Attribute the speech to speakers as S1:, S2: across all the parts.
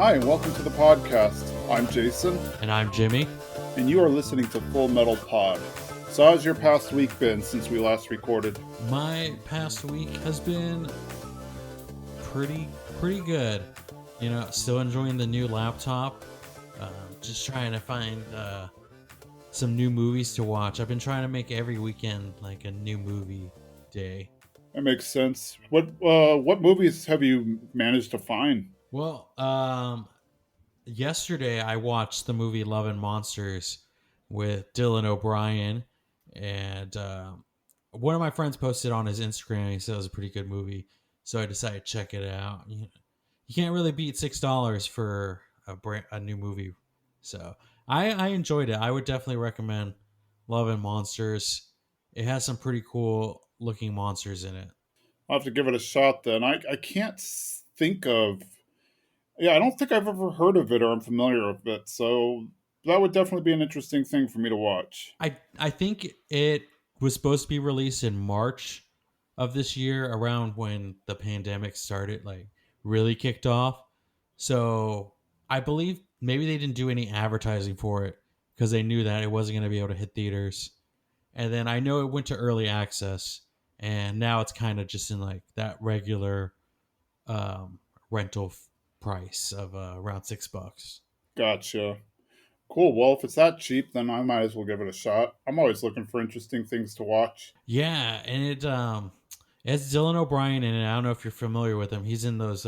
S1: Hi, and welcome to the podcast. I'm Jason,
S2: And I'm Jimmy.
S1: and you are listening to Full Metal Pod. So, how's your past week been since we last recorded?
S2: My past week has been pretty good. You know, still enjoying the new laptop. Just trying to find some new movies to watch. I've been trying to make every weekend like a new movie day.
S1: That makes sense. What movies have you managed to find?
S2: Well, yesterday I watched the movie Love and Monsters with Dylan O'Brien, and one of my friends posted on his Instagram. He said it was a pretty good movie, so I decided to check it out. You can't really beat $6 for a new movie, so I enjoyed it. I would definitely recommend Love and Monsters. It has some pretty cool looking monsters in it.
S1: I'll have to give it a shot then. I can't think of. Yeah, I don't think I've ever heard of it or I'm familiar with it, so that would definitely be an interesting thing for me to watch.
S2: I think it was supposed to be released in March of this year, around when the pandemic started, like really kicked off. So I believe maybe they didn't do any advertising for it because they knew that it wasn't going to be able to hit theaters. And then I know it went to early access, and now it's kind of just in like that regular um, rental price of around $6.
S1: Gotcha. Cool. Well, if it's that cheap, then I might as well give it a shot. I'm always looking for interesting things to watch.
S2: Yeah, and it's Dylan O'Brien in it. I don't know if you're familiar with him. He's in those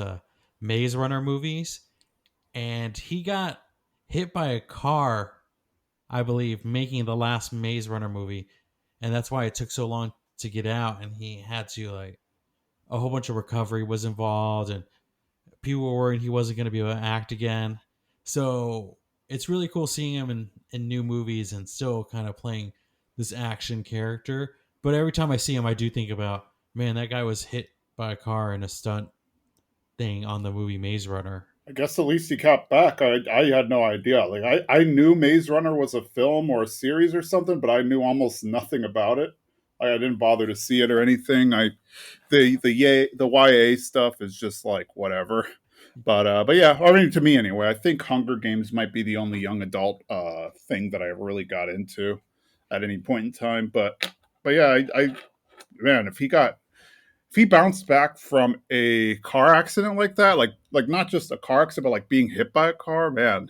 S2: Maze Runner movies, and he got hit by a car, I believe, making the last Maze Runner movie, and that's why it took so long to get out. And he had to like a whole bunch of recovery was involved, and people were worried he wasn't going to be able to act again. So it's really cool seeing him in new movies and still kind of playing this action character. But every time I see him, I do think about, man, that guy was hit by a car in a stunt thing on the movie Maze Runner.
S1: I guess at least he got back. I had no idea. Like I knew Maze Runner was a film or a series or something, but I knew almost nothing about it. I didn't bother to see it or anything. The YA stuff is just like whatever. But yeah, I mean to me anyway, I think Hunger Games might be the only young adult thing that I really got into at any point in time. But yeah, I man, if he bounced back from a car accident like that, like not just a car accident, but like being hit by a car, man,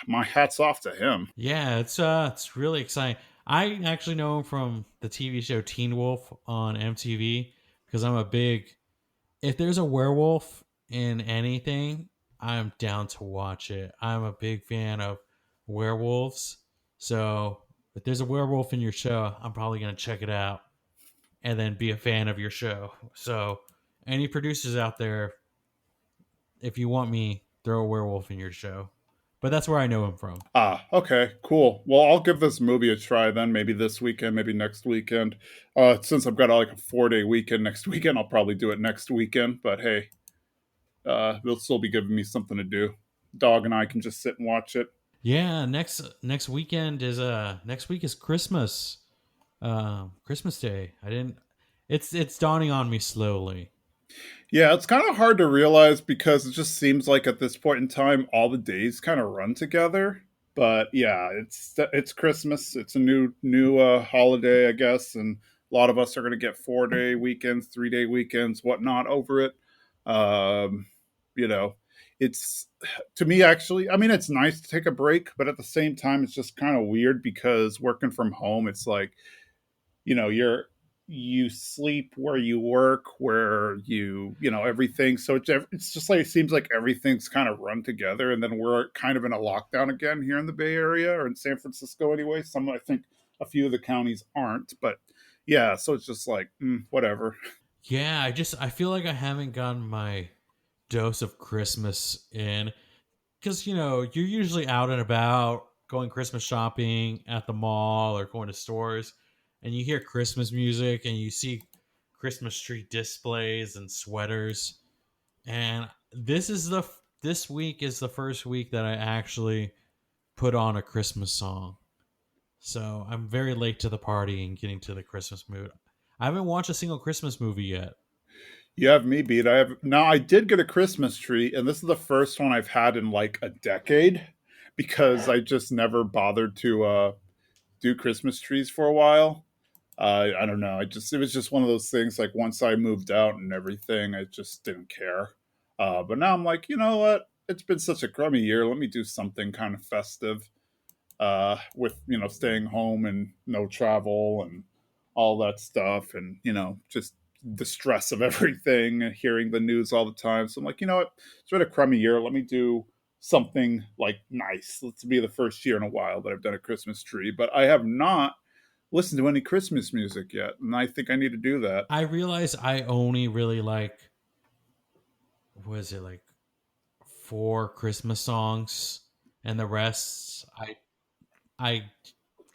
S1: my hat's off to him.
S2: Yeah, it's really exciting. I actually know him from the TV show Teen Wolf on MTV because I'm a big, if there's a werewolf in anything, I'm down to watch it. I'm a big fan of werewolves. So if there's a werewolf in your show, I'm probably going to check it out and then be a fan of your show. So any producers out there, if you want me, throw a werewolf in your show. But that's where I know him from.
S1: Ah, okay, cool. Well, I'll give this movie a try then. Maybe this weekend, maybe next weekend. Since I've got like a 4 day weekend next weekend, I'll probably do it next weekend. But hey, they'll still be giving me something to do. Dog and I can just sit and watch it.
S2: Yeah, next weekend is next week is Christmas. Christmas Day. I didn't it's dawning on me slowly.
S1: Yeah, it's kind of hard to realize because it just seems like at this point in time, all the days kind of run together. But yeah, it's Christmas. It's a new holiday, I guess, and a lot of us are going to get 4 day weekends, 3 day weekends, whatnot over it. Um, you know, it's to me actually. I mean, it's nice to take a break, but at the same time, it's just kind of weird because working from home, it's like you sleep where you work, where everything. So it's just like it seems like everything's kind of run together, and then we're kind of in a lockdown again here in the Bay Area or in San Francisco anyway. Some I think a few of the counties aren't, but yeah, so it's just like whatever.
S2: Yeah, I feel like I haven't gotten my dose of Christmas in cuz you're usually out and about going Christmas shopping at the mall or going to stores, and you hear Christmas music and you see Christmas tree displays and sweaters. And this week is the first week that I actually put on a Christmas song. So I'm very late to the party and getting to the Christmas mood. I haven't watched a single Christmas movie yet.
S1: You have me beat. I have now. I did get a Christmas tree, and this is the first one I've had in like a decade because I just never bothered to do Christmas trees for a while. I don't know. I just it was just one of those things. Like once I moved out and everything, I just didn't care. But now I'm like, you know what? It's been such a crummy year. Let me do something kind of festive. With staying home and no travel and all that stuff, and just the stress of everything and hearing the news all the time. So I'm like, you know what? It's been a crummy year. Let me do something like nice. Let's be the first year in a while that I've done a Christmas tree, but I have not listened to any Christmas music yet, and I think I need to do that.
S2: I realize I only really like, was it like four Christmas songs, and the rest I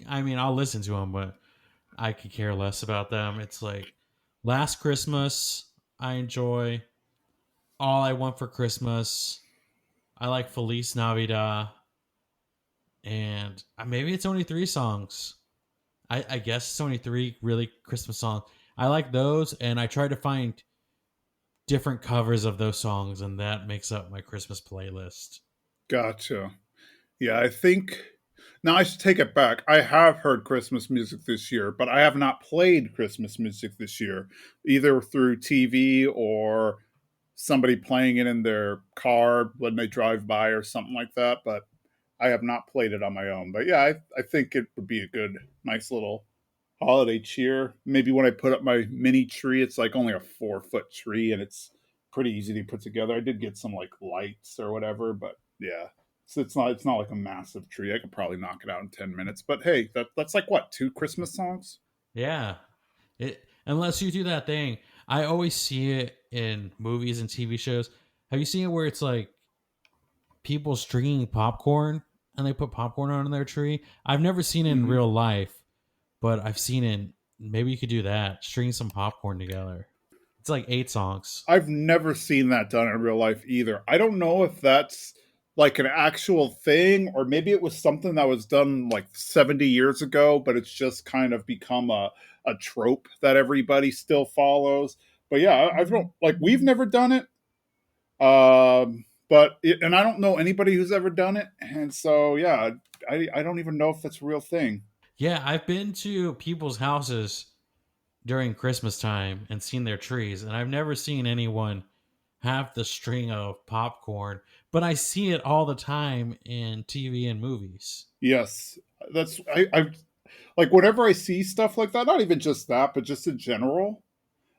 S2: I mean I'll listen to them, but I could care less about them. It's like Last Christmas I enjoy, All I Want for Christmas. I like Feliz Navidad, and maybe it's only three songs. I guess it's only three really Christmas songs. I like those, and I try to find different covers of those songs, and that makes up my Christmas playlist.
S1: Gotcha. Yeah, I think now I should take it back. I have heard Christmas music this year, but I have not played Christmas music this year, either through TV or somebody playing it in their car when they drive by or something like that. But I have not played it on my own. But yeah, I think it would be a good, nice little holiday cheer. Maybe when I put up my mini tree, it's like only a 4 foot tree and it's pretty easy to put together. I did get some like lights or whatever, but yeah. So it's not like a massive tree. I could probably knock it out in 10 minutes. But hey, that's like what, two Christmas songs?
S2: Yeah, unless you do that thing, I always see it in movies and TV shows. Have you seen it where it's like people stringing popcorn and they put popcorn on their tree? I've never seen it in
S1: Hmm.
S2: real life, but I've seen it. Maybe you could do that. String some popcorn together. It's like eight songs.
S1: I've never seen that done in real life either. I don't know if that's like an actual thing or maybe it was something that was done like 70 years ago, but it's just kind of become a trope that everybody still follows. But yeah, I don't like we've never done it. And I don't know anybody who's ever done it. And so yeah, I don't even know if that's a real thing.
S2: Yeah, I've been to people's houses during Christmas time and seen their trees, and I've never seen anyone have the string of popcorn, but I see it all the time in TV and movies.
S1: Yes. I like whenever I see stuff like that, not even just that, but just in general,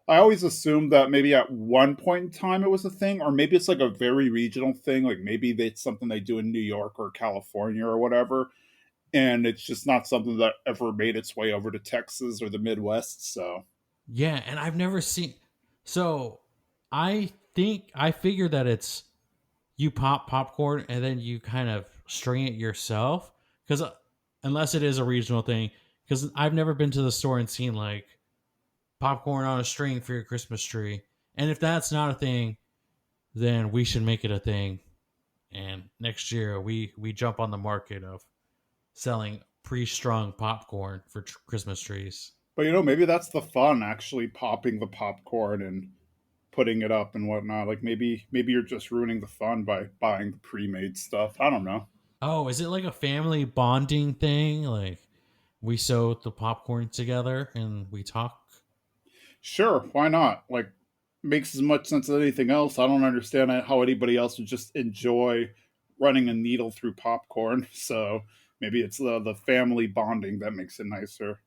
S1: I always assumed that maybe at one point in time it was a thing, or maybe it's like a very regional thing. Like maybe it's something they do in New York or California or whatever, and it's just not something that ever made its way over to Texas or the Midwest. So
S2: Yeah, and I've never seen. So I figure that it's you pop popcorn and then you kind of string it yourself, because unless it is a regional thing, because I've never been to the store and seen like popcorn on a string for your Christmas tree. And if that's not a thing, then we should make it a thing. And next year we jump on the market of selling pre-strung popcorn for Christmas trees.
S1: but maybe that's the fun, actually popping the popcorn and putting it up and whatnot. Like maybe you're just ruining the fun by buying the pre-made stuff. I don't know.
S2: Oh, is it like a family bonding thing? Like we sew the popcorn together and we talk?
S1: Sure, why not? Like, makes as much sense as anything else. I don't understand how anybody else would just enjoy running a needle through popcorn. So maybe it's the family bonding that makes it nicer.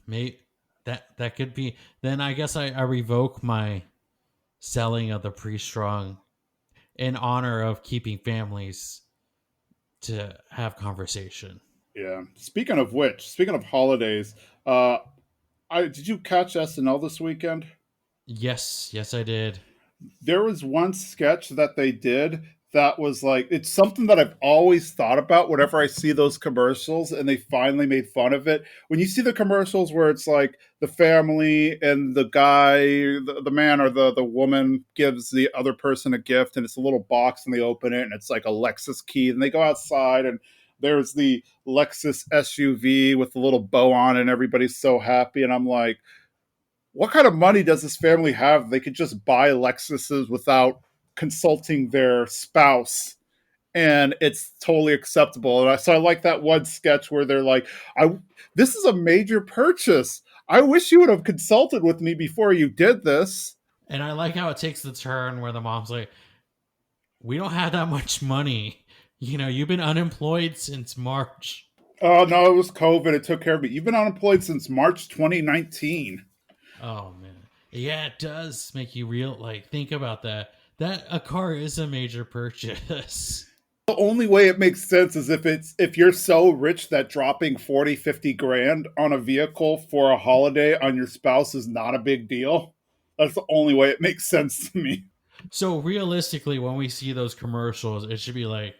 S2: May that could be. Then I guess I revoke my selling of the pre-strung in honor of keeping families to have conversation.
S1: Yeah. Speaking of which, speaking of holidays, uh, I did you catch SNL this weekend?
S2: Yes, yes, I did.
S1: There was one sketch that they did that was like it's something that I've always thought about whenever I see those commercials and they finally made fun of it. When you see the commercials where it's like the family and the guy, the man or the woman gives the other person a gift and it's a little box and they open it and it's like a Lexus key and they go outside and there's the Lexus SUV with the little bow on and everybody's so happy and I'm like what kind of money does this family have? They could just buy Lexuses without consulting their spouse, and it's totally acceptable. So I like that one sketch where they're like, "I this is a major purchase. I wish you would have consulted with me before you did this."
S2: And I like how it takes the turn where the mom's like, "We don't have that much money. You know, you've been unemployed since March."
S1: Oh no, it was COVID. It took care of me. You've been unemployed since March 2019.
S2: Oh man, yeah, it does make you real. Like, think about that. That a car is a major purchase.
S1: The only way it makes sense is if you're so rich that dropping 40, 50 grand on a vehicle for a holiday on your spouse is not a big deal. That's the only way it makes sense to me.
S2: So realistically, when we see those commercials, it should be like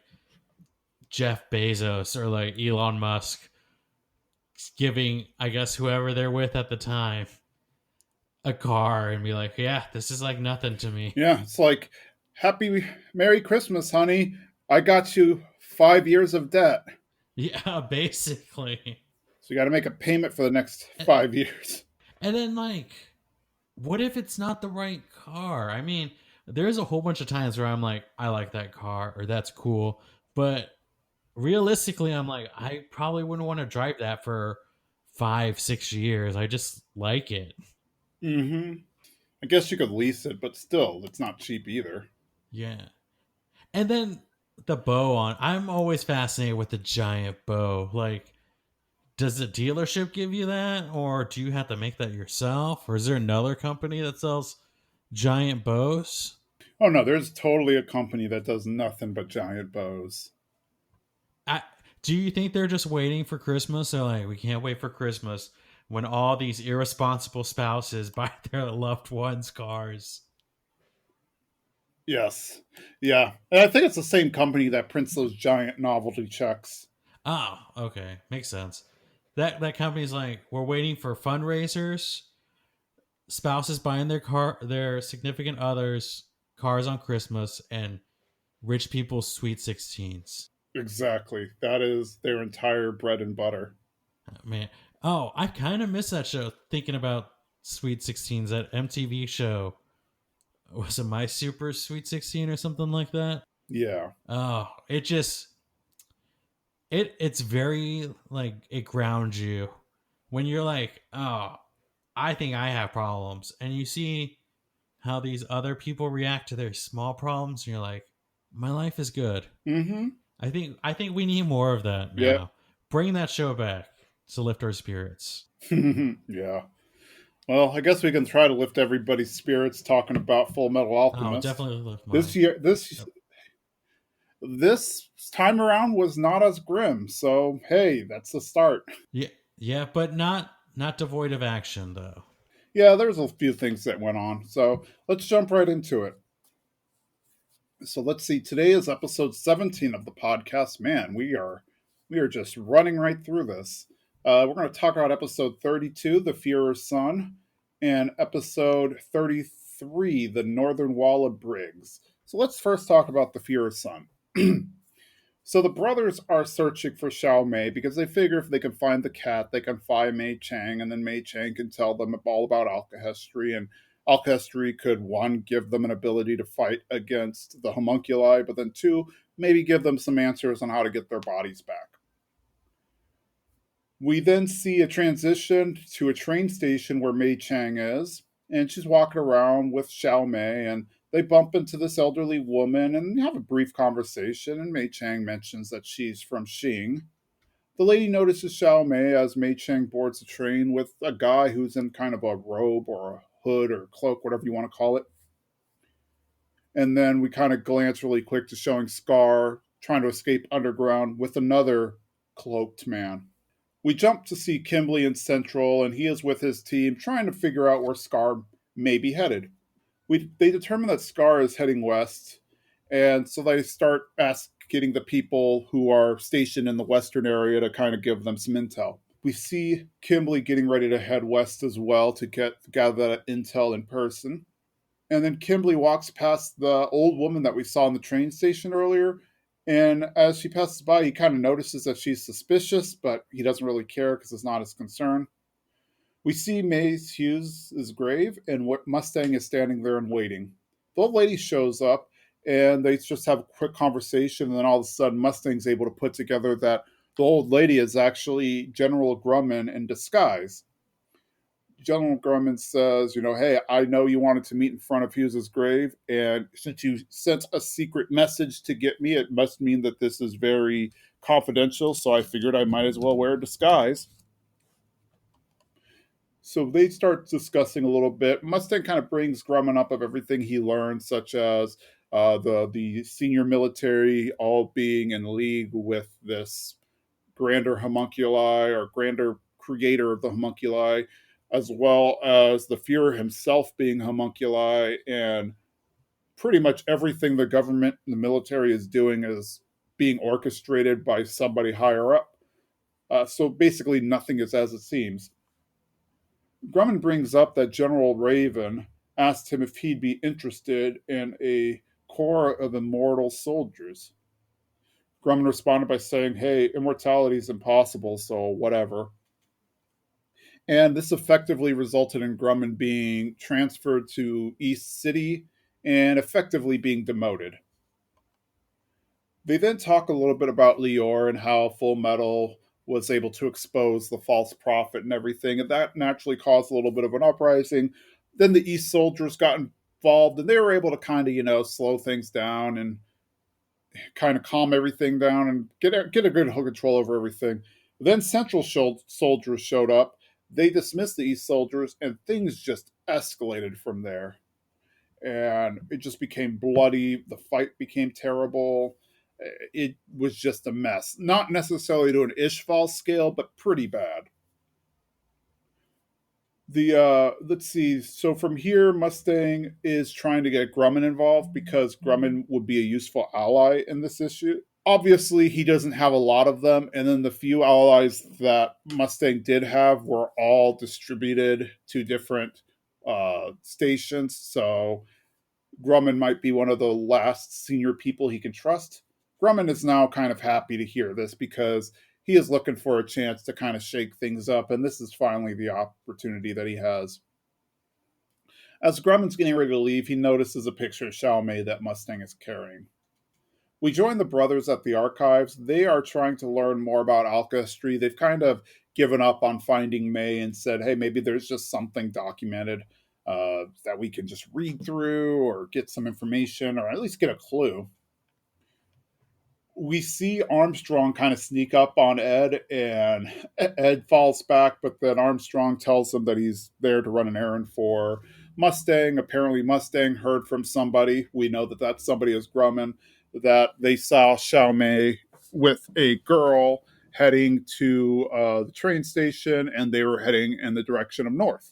S2: Jeff Bezos or like Elon Musk giving, I guess, whoever they're with at the time a car and be like, "Yeah, this is like nothing to me."
S1: Yeah, it's like, happy Merry Christmas, honey. I got you 5 years of debt.
S2: Yeah, basically.
S1: So you got to make a payment for the next 5 years.
S2: And then, like, what if it's not the right car? I mean, there's a whole bunch of times where I'm like, I like that car or that's cool. But realistically, I'm like, I probably wouldn't want to drive that for 5, 6 years. I just like it.
S1: Mm-hmm. I guess you could lease it, but still, it's not cheap either.
S2: Yeah. And then the bow on, I'm always fascinated with the giant bow. Like, does the dealership give you that? Or do you have to make that yourself? Or is there another company that sells giant bows?
S1: Oh no, there's totally a company that does nothing but giant bows.
S2: I, do you think they're just waiting for Christmas? They're like, we can't wait for Christmas when all these irresponsible spouses buy their loved ones cars.
S1: Yes. Yeah. And I think it's the same company that prints those giant novelty checks.
S2: Oh, okay, makes sense. That company's like, we're waiting for fundraisers, spouses buying their significant others cars on Christmas, and rich people's sweet 16s.
S1: Exactly. That is their entire bread and butter.
S2: Man, oh, I kind of miss that show. Thinking about Sweet 16s, that MTV show, was it My Super Sweet 16 or something like that?
S1: Yeah.
S2: Oh, it just it's very like it grounds you when you're like, oh, I think I have problems, and you see how these other people react to their small problems, and you're like, my life is good.
S1: Mm-hmm.
S2: I think we need more of that
S1: Yep.
S2: now. Bring that show back to lift our spirits.
S1: Yeah. Well, I guess we can try to lift everybody's spirits talking about Full Metal
S2: Oh,
S1: Alchemist.
S2: definitely lift
S1: This
S2: mine.
S1: year this
S2: Yep.
S1: this time around was not as grim, so hey, that's the start.
S2: Yeah, yeah, but not devoid of action though.
S1: Yeah, there's a few things that went on. So let's jump right into it. So let's see. Today is episode 17 of the podcast. Man, we are just running right through this. We're going to talk about episode 32, the Fuhrer's Son, and episode 33, the Northern Wall of Briggs. So let's first talk about the Fuhrer's Son. So the brothers are searching for Xiao Mei because they figure if they can find the cat, they can find Mei Chang, and then Mei Chang can tell them all about alchemy, and alchemy could, one, give them an ability to fight against the homunculi, but then two, maybe give them some answers on how to get their bodies back. We then see a transition to a train station where Mei Chang is, and she's walking around with Xiao Mei, and they bump into this elderly woman and have a brief conversation, and Mei Chang mentions that she's from Xing. The lady notices Xiao Mei as Mei Chang boards a train with a guy who's in kind of a robe or a hood or cloak, whatever you want to call it. And then we kind of glance really quick to showing Scar trying to escape underground with another cloaked man. We jump to see Kimberly in Central, and he is with his team trying to figure out where Scar may be headed. They determine that Scar is heading west, and so they start getting the people who are stationed in the western area to kind of give them some intel. We see Kimberly getting ready to head west as well to gather that intel in person. And then Kimberly walks past the old woman that we saw in the train station earlier. And as she passes by, he kind of notices that she's suspicious, but he doesn't really care because it's not his concern. We see Maze Hughes' grave, and what Mustang is standing there and waiting. The old lady shows up, and they just have a quick conversation, and then all of a sudden, Mustang's able to put together that the old lady is actually General Grumman in disguise. General Grumman says, hey, I know you wanted to meet in front of Hughes' grave, and since you sent a secret message to get me, it must mean that this is very confidential, so I figured I might as well wear a disguise. So they start discussing a little bit. Mustang kind of brings Grumman up of everything he learned, such as the senior military all being in league with this grander homunculi or grander creator of the homunculi, as well as the Fuhrer himself being homunculi, and pretty much everything the government and the military is doing is being orchestrated by somebody higher up. So basically, nothing is as it seems. Grumman brings up that General Raven asked him if he'd be interested in a corps of immortal soldiers. Grumman responded by saying, hey, immortality is impossible, so whatever. And this effectively resulted in Grumman being transferred to East City and effectively being demoted. They then talk a little bit about Lior and how Full Metal was able to expose the false prophet and everything, and that naturally caused a little bit of an uprising. Then the East soldiers got involved, and they were able to kind of, slow things down and kind of calm everything down and get a good control over everything. Then Central soldiers showed up. They dismissed the East soldiers, and things just escalated from there. And it just became bloody. The fight became terrible. It was just a mess. Not necessarily to an Ishval scale, but pretty bad. The let's see. So from here, Mustang is trying to get Grumman involved because Grumman would be a useful ally in this issue. Obviously, he doesn't have a lot of them, and then the few allies that Mustang did have were all distributed to different stations. So Grumman might be one of the last senior people he can trust. Grumman is now kind of happy to hear this because he is looking for a chance to kind of shake things up, and this is finally the opportunity that he has. As Grumman's getting ready to leave, he notices a picture of Xiaomei that Mustang is carrying. We join the brothers at the archives. They are trying to learn more about alchemy. They've kind of given up on finding May and said, hey, maybe there's just something documented that we can just read through or get some information or at least get a clue. We see Armstrong kind of sneak up on Ed, and Ed falls back, but then Armstrong tells him that he's there to run an errand for Mustang. Apparently, Mustang heard from somebody. We know that that somebody is Grumman, that they saw Xiaomei with a girl heading to the train station, and they were heading in the direction of north.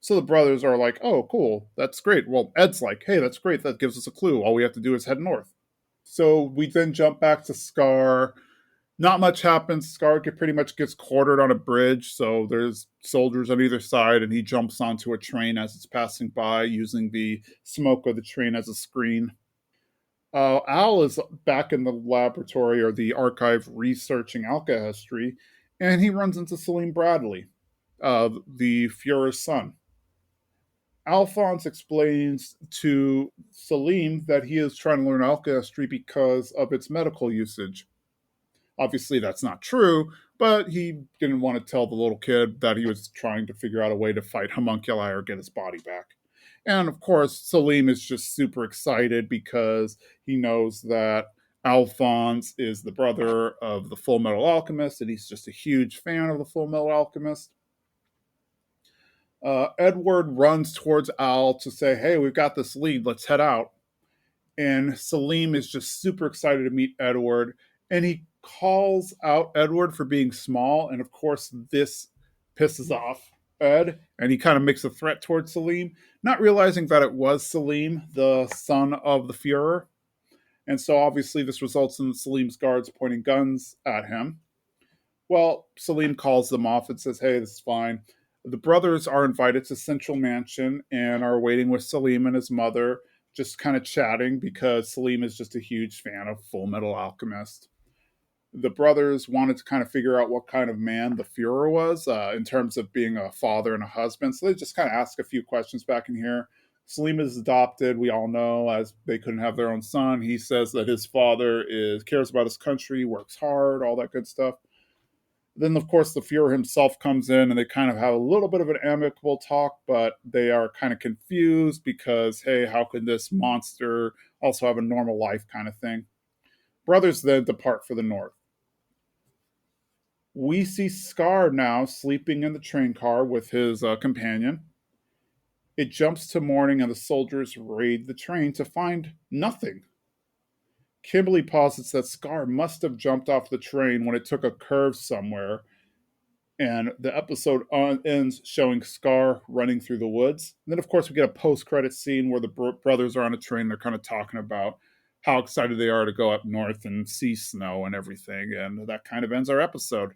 S1: So the brothers are like, oh, cool, that's great. Well, Ed's like, hey, that's great. That gives us a clue. All we have to do is head north. So we then jump back to Scar. Not much happens. Scar pretty much gets quartered on a bridge, so there's soldiers on either side, and he jumps onto a train as it's passing by, using the smoke of the train as a screen. Al is back in the laboratory or the archive researching alchemy, and he runs into Salim Bradley, the Fuhrer's son. Alphonse explains to Salim that he is trying to learn alchemy because of its medical usage. Obviously, that's not true, but he didn't want to tell the little kid that he was trying to figure out a way to fight homunculi or get his body back. And of course, Salim is just super excited because he knows that Alphonse is the brother of the FullMetal Alchemist, and he's just a huge fan of the FullMetal Alchemist. Edward runs towards Al to say, hey, we've got this lead, let's head out. And Salim is just super excited to meet Edward, and he calls out Edward for being small, and of course this pisses off Ed, and he kind of makes a threat towards Salim, not realizing that it was Salim, the son of the Fuhrer. And so obviously this results in Salim's guards pointing guns at him. Well, Salim calls them off and says, hey, this is fine. The brothers are invited to Central Mansion and are waiting with Salim and his mother, just kind of chatting because Salim is just a huge fan of FullMetal Alchemist. The brothers wanted to kind of figure out what kind of man the Fuhrer was in terms of being a father and a husband. So they just kind of ask a few questions back in here. Salim is adopted, we all know, as they couldn't have their own son. He says that his father is cares about his country, works hard, all that good stuff. Then, of course, the Fuhrer himself comes in and they kind of have a little bit of an amicable talk, but they are kind of confused because, hey, how could this monster also have a normal life kind of thing? Brothers then depart for the north. We see Scar now sleeping in the train car with his companion. It jumps to morning and the soldiers raid the train to find nothing. Kimberly posits that Scar must have jumped off the train when it took a curve somewhere, and the episode ends showing Scar running through the woods. And then, of course, we get a post-credit scene where the brothers are on a train. They're kind of talking about how excited they are to go up north and see snow and everything, and that kind of ends our episode.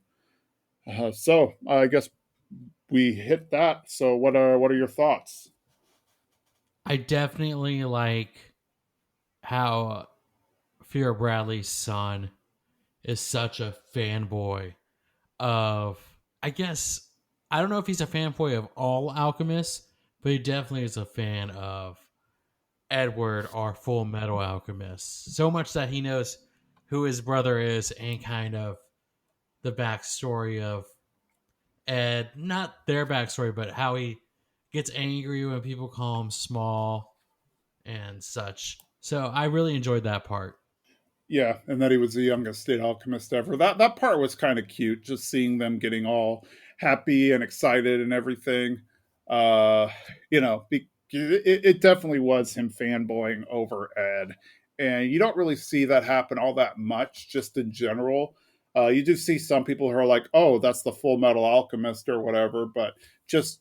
S1: So I guess we hit that. So what are your thoughts?
S2: I definitely like how Fear Bradley's son is such a fanboy of, I guess, I don't know if he's a fanboy of all alchemists, but he definitely is a fan of Edward, our Full Metal Alchemist. So much that he knows who his brother is and kind of the backstory of Ed. Not their backstory, but how he gets angry when people call him small and such. So I really enjoyed that part.
S1: Yeah, and that he was the youngest state alchemist ever. That part was kind of cute, just seeing them getting all happy and excited and everything. Uh, it definitely was him fanboying over Ed, and you don't really see that happen all that much, just in general. You do see some people who are like, "Oh, that's the Full Metal Alchemist" or whatever, but just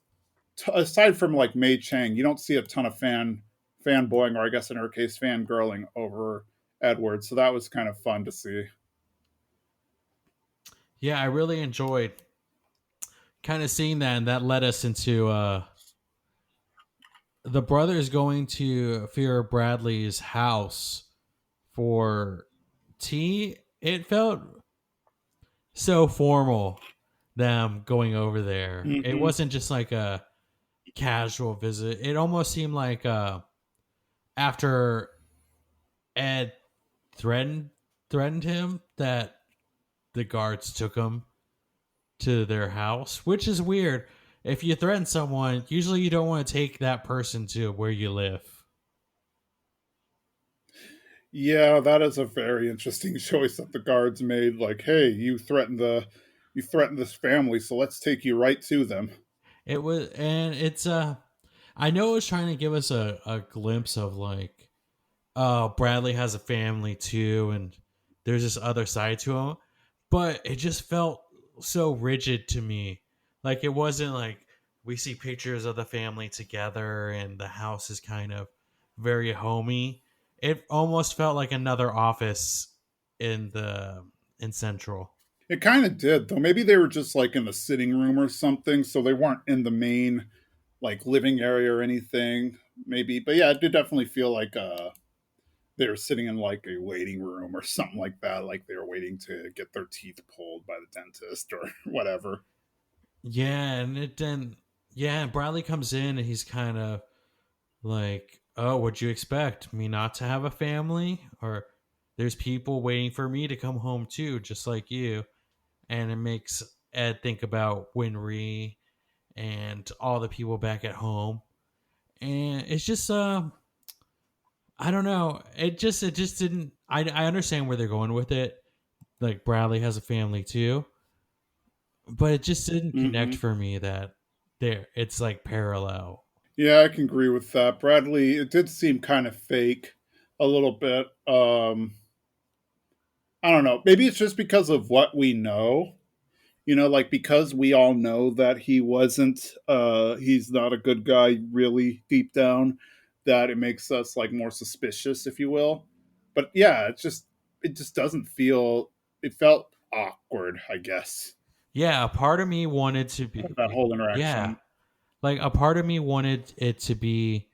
S1: aside from like Mei Chang, you don't see a ton of fanboying, or I guess in her case, fangirling over Edward. So that was kind of fun to see.
S2: Yeah, I really enjoyed kind of seeing that, and that led us into the brothers going to Fear Bradley's house for tea. It felt so formal, them going over there. It
S1: Mm-hmm.
S2: wasn't just like a casual visit. It almost seemed like after Ed threatened threatened him that the guards took him to their house, which is weird. If you threaten someone, usually you don't want to take that person to where you live.
S1: Yeah, that is a very interesting choice that the guards made. Like, hey, you threatened this family, so let's take you right to them.
S2: It was, and it's I know it was trying to give us a glimpse of like, oh, Bradley has a family too, and there's this other side to him, but it just felt so rigid to me. Like it wasn't like we see pictures of the family together and the house is kind of very homey. It almost felt like another office in the in Central.
S1: It kind of did, though. Maybe they were just like in the sitting room or something, so they weren't in the main like living area or anything. Maybe, but yeah, it did definitely feel like they were sitting in like a waiting room or something like that, like they were waiting to get their teeth pulled by the dentist or whatever.
S2: Yeah, and it then yeah, Bradley comes in and he's kind of like, oh, what'd you expect? Me not to have a family? Or there's people waiting for me to come home too, just like you. And it makes Ed think about Winry and all the people back at home. And it's just I don't know. It just didn't I understand where they're going with it. Like Bradley has a family too. But it just didn't connect
S1: Hmm.
S2: for me that there it's like parallel.
S1: Yeah, I can agree with that. Bradley, it did seem kind of fake a little bit. I don't know. Maybe it's just because of what we know. Like because we all know that he's not a good guy really deep down, that it makes us like more suspicious, if you will. But yeah, it just doesn't feel it felt awkward, I guess.
S2: Yeah, a part of me wanted to be
S1: That whole
S2: yeah.
S1: interaction.
S2: Like a part of me wanted it to be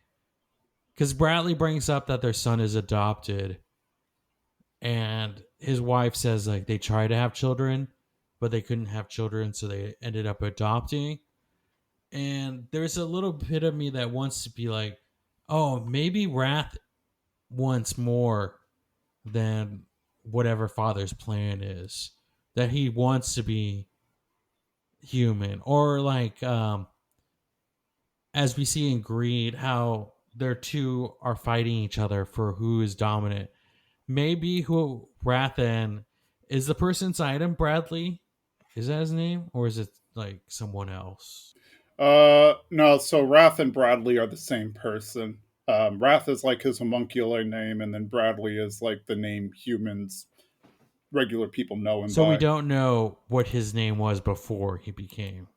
S2: because Bradley brings up that their son is adopted, and his wife says like they tried to have children, but they couldn't have children, so they ended up adopting. And there's a little bit of me that wants to be like, oh, maybe Wrath wants more than whatever father's plan is. That he wants to be human, or like as we see in Greed, how their two are fighting each other for who is dominant. Maybe who Rathan is the person inside him, Bradley? Is that his name? Or is it like someone else?
S1: No, so Wrath and Bradley are the same person. Wrath is like his homuncular name, and then Bradley is like the name humans, regular people know him
S2: So we
S1: by.
S2: don't know what his name was before he became.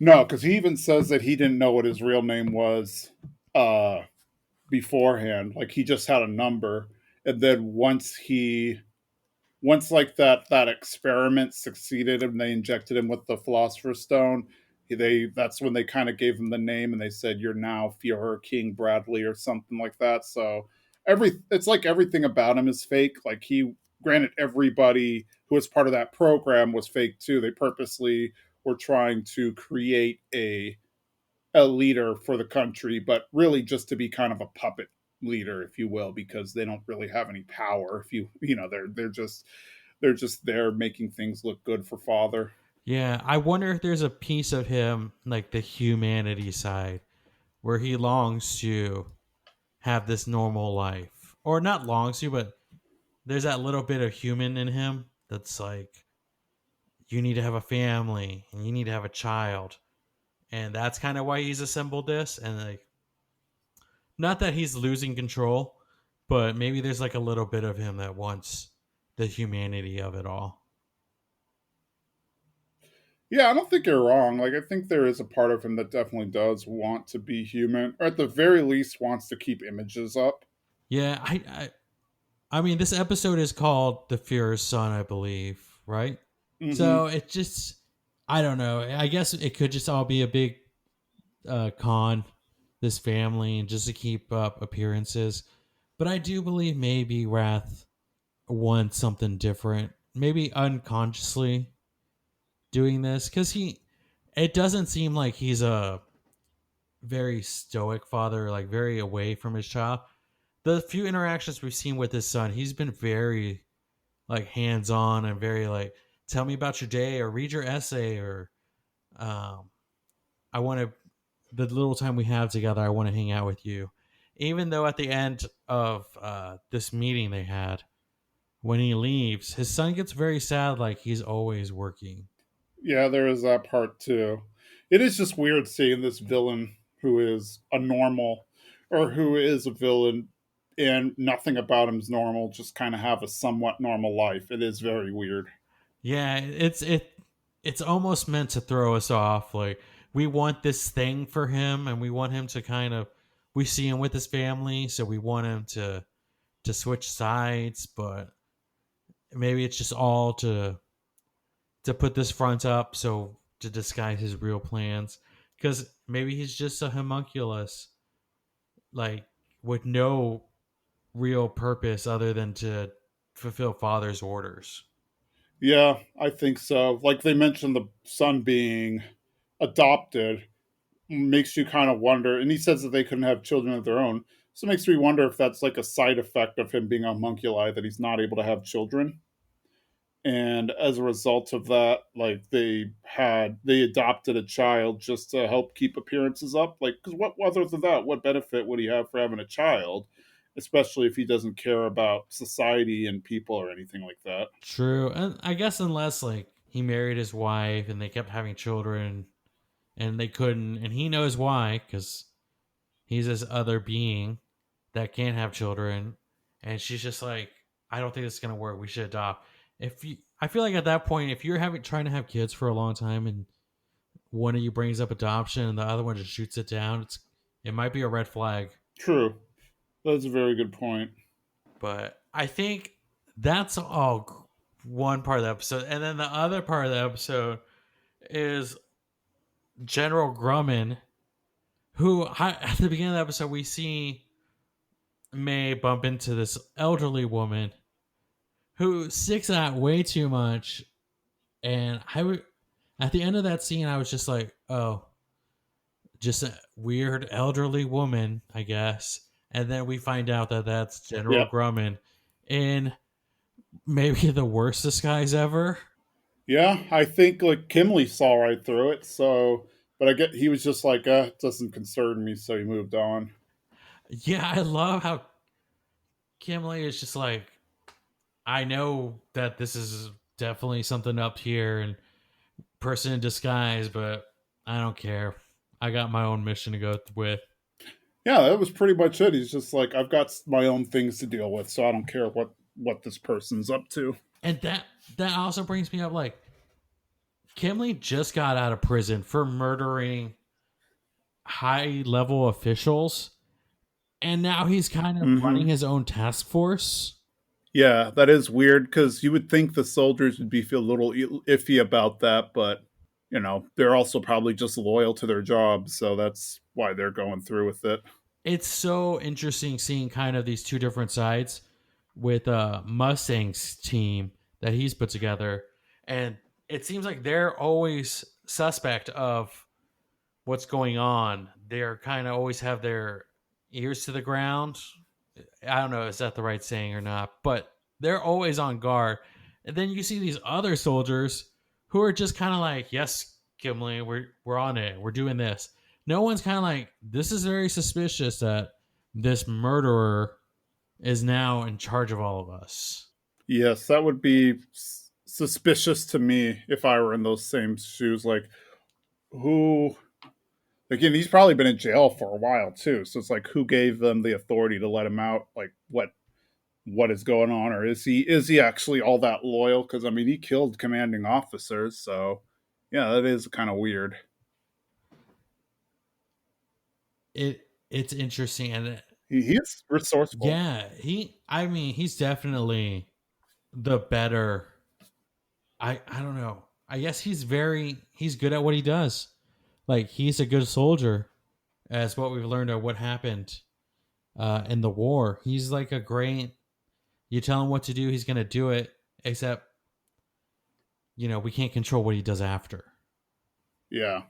S1: No, because he even says that he didn't know what his real name was uh, beforehand. Like he just had a number, and then once like that experiment succeeded and they injected him with the philosopher's stone, they that's when they kind of gave him the name and they said you're now Fuhrer King Bradley or something like that. So it's like everything about him is fake. Like he granted everybody who was part of that program was fake too. They purposely were trying to create a leader for the country, but really just to be kind of a puppet leader, if you will, because they don't really have any power. If you know, they're just there making things look good for father.
S2: Yeah, I wonder if there's a piece of him, like the humanity side, where he longs to have this normal life. Or not longs to, but there's that little bit of human in him that's like, you need to have a family and you need to have a child. And that's kind of why he's assembled this. And like, not that he's losing control, but maybe there's like a little bit of him that wants the humanity of it all.
S1: Yeah, I don't think you're wrong. Like I think there is a part of him that definitely does want to be human, or at the very least wants to keep images up.
S2: Yeah, I mean, this episode is called "The Fuhrer's Son," I believe, right?
S1: Hmm.
S2: So it just, I don't know. I guess it could just all be a big con, this family, and just to keep up appearances. But I do believe maybe Wrath wants something different, maybe unconsciously doing this, because it doesn't seem like he's a very stoic father, like very away from his child. The few interactions we've seen with his son, he's been very like hands on and very like, tell me about your day or read your essay, or um, I want to, the little time we have together, I want to hang out with you. Even though at the end of this meeting they had, when he leaves, his son gets very sad, like he's always working.
S1: Yeah, there is that part too. It is just weird seeing this villain who is a normal, or who is a villain, and nothing about him's normal. Just kind of have a somewhat normal life. It is very weird.
S2: Yeah, it's almost meant to throw us off. Like we want this thing for him, and we want him to kind of, we see him with his family, so we want him to switch sides, but maybe it's just all to put this front up, so to disguise his real plans, because maybe he's just a homunculus, like with no real purpose other than to fulfill father's orders.
S1: Yeah, I think so. Like they mentioned, the son being adopted makes you kind of wonder. And he says that they couldn't have children of their own, so it makes me wonder if that's like a side effect of him being a homunculi, that he's not able to have children. And as a result of that, like they adopted a child just to help keep appearances up. Like, because what other than that, what benefit would he have for having a child, especially if he doesn't care about society and people or anything like that?
S2: True, and I guess unless like he married his wife and they kept having children and they couldn't, and he knows why, because he's this other being that can't have children, and she's just like, I don't think this is gonna work. We should adopt. If you, I feel like at that point, if you're having trying to have kids for a long time and one of you brings up adoption and the other one just shoots it down, it might be a red flag.
S1: True, that's a very good point.
S2: But I think that's all one part of the episode, and then the other part of the episode is General Grumman, who at the beginning of the episode we see May bump into this elderly woman who sticks out way too much. And I would, at the end of that scene, I was just like, oh, just a weird elderly woman, I guess. And then we find out that that's General
S1: Yeah.
S2: Grumman in maybe the worst disguise ever.
S1: Yeah, I think like Kimley saw right through it. So, but I get he was just like, it doesn't concern me, so he moved on.
S2: Yeah, I love how Kimley is just like, I know that this is definitely something up here and person in disguise, but I don't care. I got my own mission to go with.
S1: Yeah, that was pretty much it. He's just like, I've got my own things to deal with, so I don't care what this person's up to.
S2: And that also brings me up like Kimley just got out of prison for murdering high level officials, and now he's kind of running
S1: Hmm.
S2: his own task force.
S1: Yeah, that is weird because you would think the soldiers would be feel a little iffy about that, but they're also probably just loyal to their jobs, so that's why they're going through with it.
S2: It's so interesting seeing kind of these two different sides with Mustang's team that he's put together, and it seems like they're always suspect of what's going on. They're kind of always have their ears to the ground. I don't know, is that the right saying or not? But they're always on guard. And then you see these other soldiers who are just kind of like, "Yes, Gimli, we're on it. We're doing this." No one's kind of like, "This is very suspicious that this murderer is now in charge of all of us."
S1: Yes, that would be suspicious to me if I were in those same shoes. Like, who? Again, he's probably been in jail for a while too. So it's like, who gave them the authority to let him out? Like, what is going on, or is he actually all that loyal? Because I mean, he killed commanding officers. So yeah, that is kind of weird.
S2: It's interesting, and
S1: He is resourceful.
S2: yeah, I mean, he's definitely the better. I don't know. I guess he's good at what he does. Like he's a good soldier, as what we've learned of what happened in the war. He's like a great. You tell him what to do, he's gonna do it. Except we can't control what he does after.
S1: Yeah,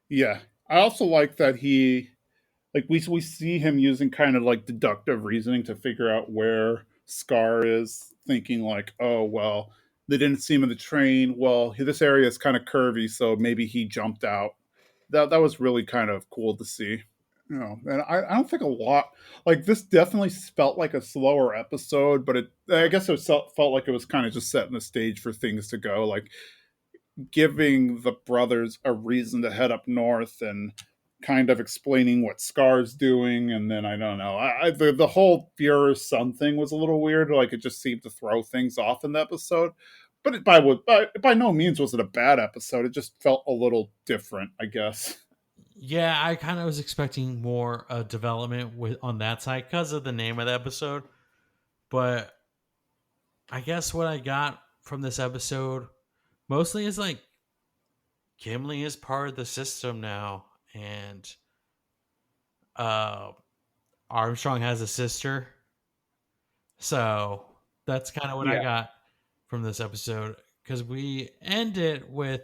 S1: yeah. I also like that we see him using kind of like deductive reasoning to figure out where Scar is, thinking like, oh well, they didn't see him in the train. Well, this area is kind of curvy, so maybe he jumped out. That was really kind of cool to see. And I don't think a lot like this definitely felt like a slower episode, but I guess it felt like it was kind of just setting the stage for things to go. Like giving the brothers a reason to head up north and kind of explaining what Scar's doing, and then I don't know. The whole Fuhrer's son thing was a little weird. Like it just seemed to throw things off in the episode, but by no means was it a bad episode. It just felt a little different, I guess.
S2: Yeah, I kind of was expecting more development with on that side because of the name of the episode. But I guess what I got from this episode mostly is like Gimli is part of the system now, and uh, Armstrong has a sister. So that's kind of what I
S1: Yeah.
S2: got from this episode because we end it with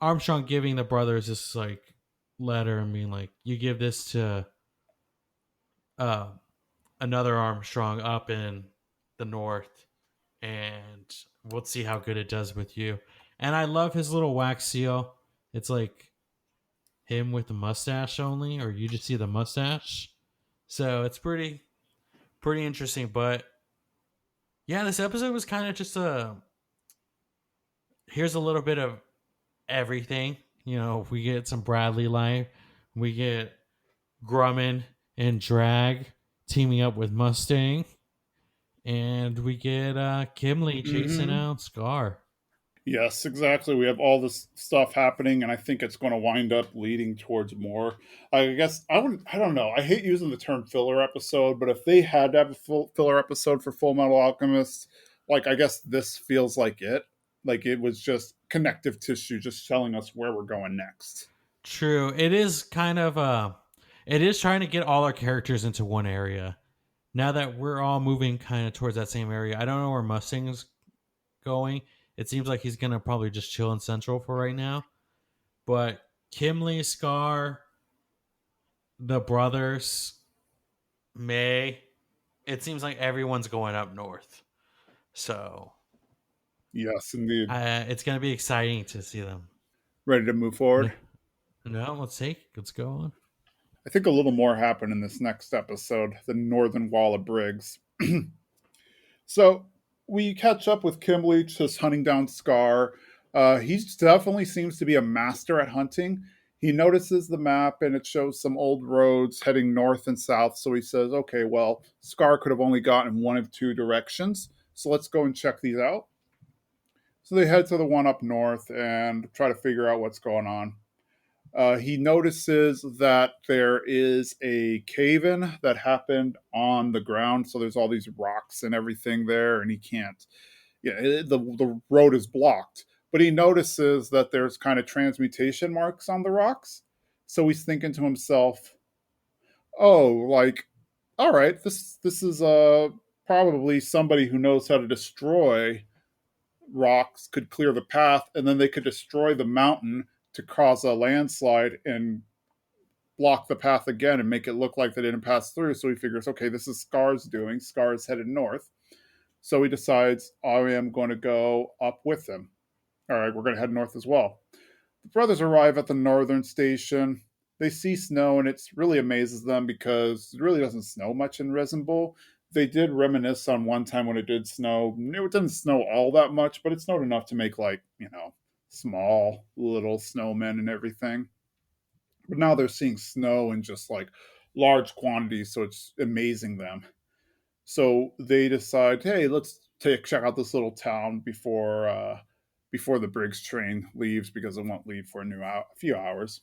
S2: Armstrong giving the brothers this like letter and being like, "You give this to uh, another Armstrong up in the north, and we'll see how good it does with you." And I love his little wax seal. It's like him with the mustache only, or you just see the mustache. So it's pretty interesting. But yeah, this episode was kind of just a here's a little bit of everything. We get some Bradley life, we get Grumman and Drag teaming up with Mustang, and we get Kimley chasing
S1: Hmm.
S2: out Scar.
S1: Yes, exactly. We have all this stuff happening, and I think it's going to wind up leading towards more. I guess I would. I don't know. I hate using the term filler episode, but if they had to have a full filler episode for Full Metal Alchemist, like I guess this feels like it. Like it was just connective tissue, just telling us where we're going next.
S2: True, it is kind of it is trying to get all our characters into one area, now that we're all moving kind of towards that same area, I don't know where Mustang's going. It seems like he's gonna probably just chill in Central for right now. But Kimley, Scar, the brothers, May, it seems like everyone's going up north. So
S1: Yes, indeed.
S2: it's gonna be exciting to see them.
S1: Ready to move
S2: No,
S1: forward?
S2: no, let's go on.
S1: I think a little more happened in this next episode, the Northern Wall of Briggs. So we catch up with Kimberly just hunting down Scar. He definitely seems to be a master at hunting. He notices the map and it shows some old roads heading north and south. So he says, okay, well, Scar could have only gotten in one of two directions. So let's go and check these out. So they head to the one up north and try to figure out what's going on. He notices that there is a cave in that happened on the ground. So there's all these rocks and everything there, and he can't. Yeah, the road is blocked. But he notices that there's kind of transmutation marks on the rocks. So he's thinking to himself, "Oh, like, all right, this is probably somebody who knows how to destroy rocks, could clear the path, and then they could destroy the mountain to cause a landslide and block the path again and make it look like they didn't pass through." So he figures, okay, this is Scar's doing. Scar's headed north. So he decides, I am going to go up with him. All right, we're going to head north as well. The brothers arrive at the northern station. They see snow, and it really amazes them because it really doesn't snow much in Resin Bowl. They did reminisce on one time when it did snow. It didn't snow all that much, but it snowed enough to make, like, small little snowmen and everything. But now they're seeing snow in just like large quantities, so it's amazing them. So they decide, hey, let's check out this little town before the Briggs train leaves because it won't leave for a few hours.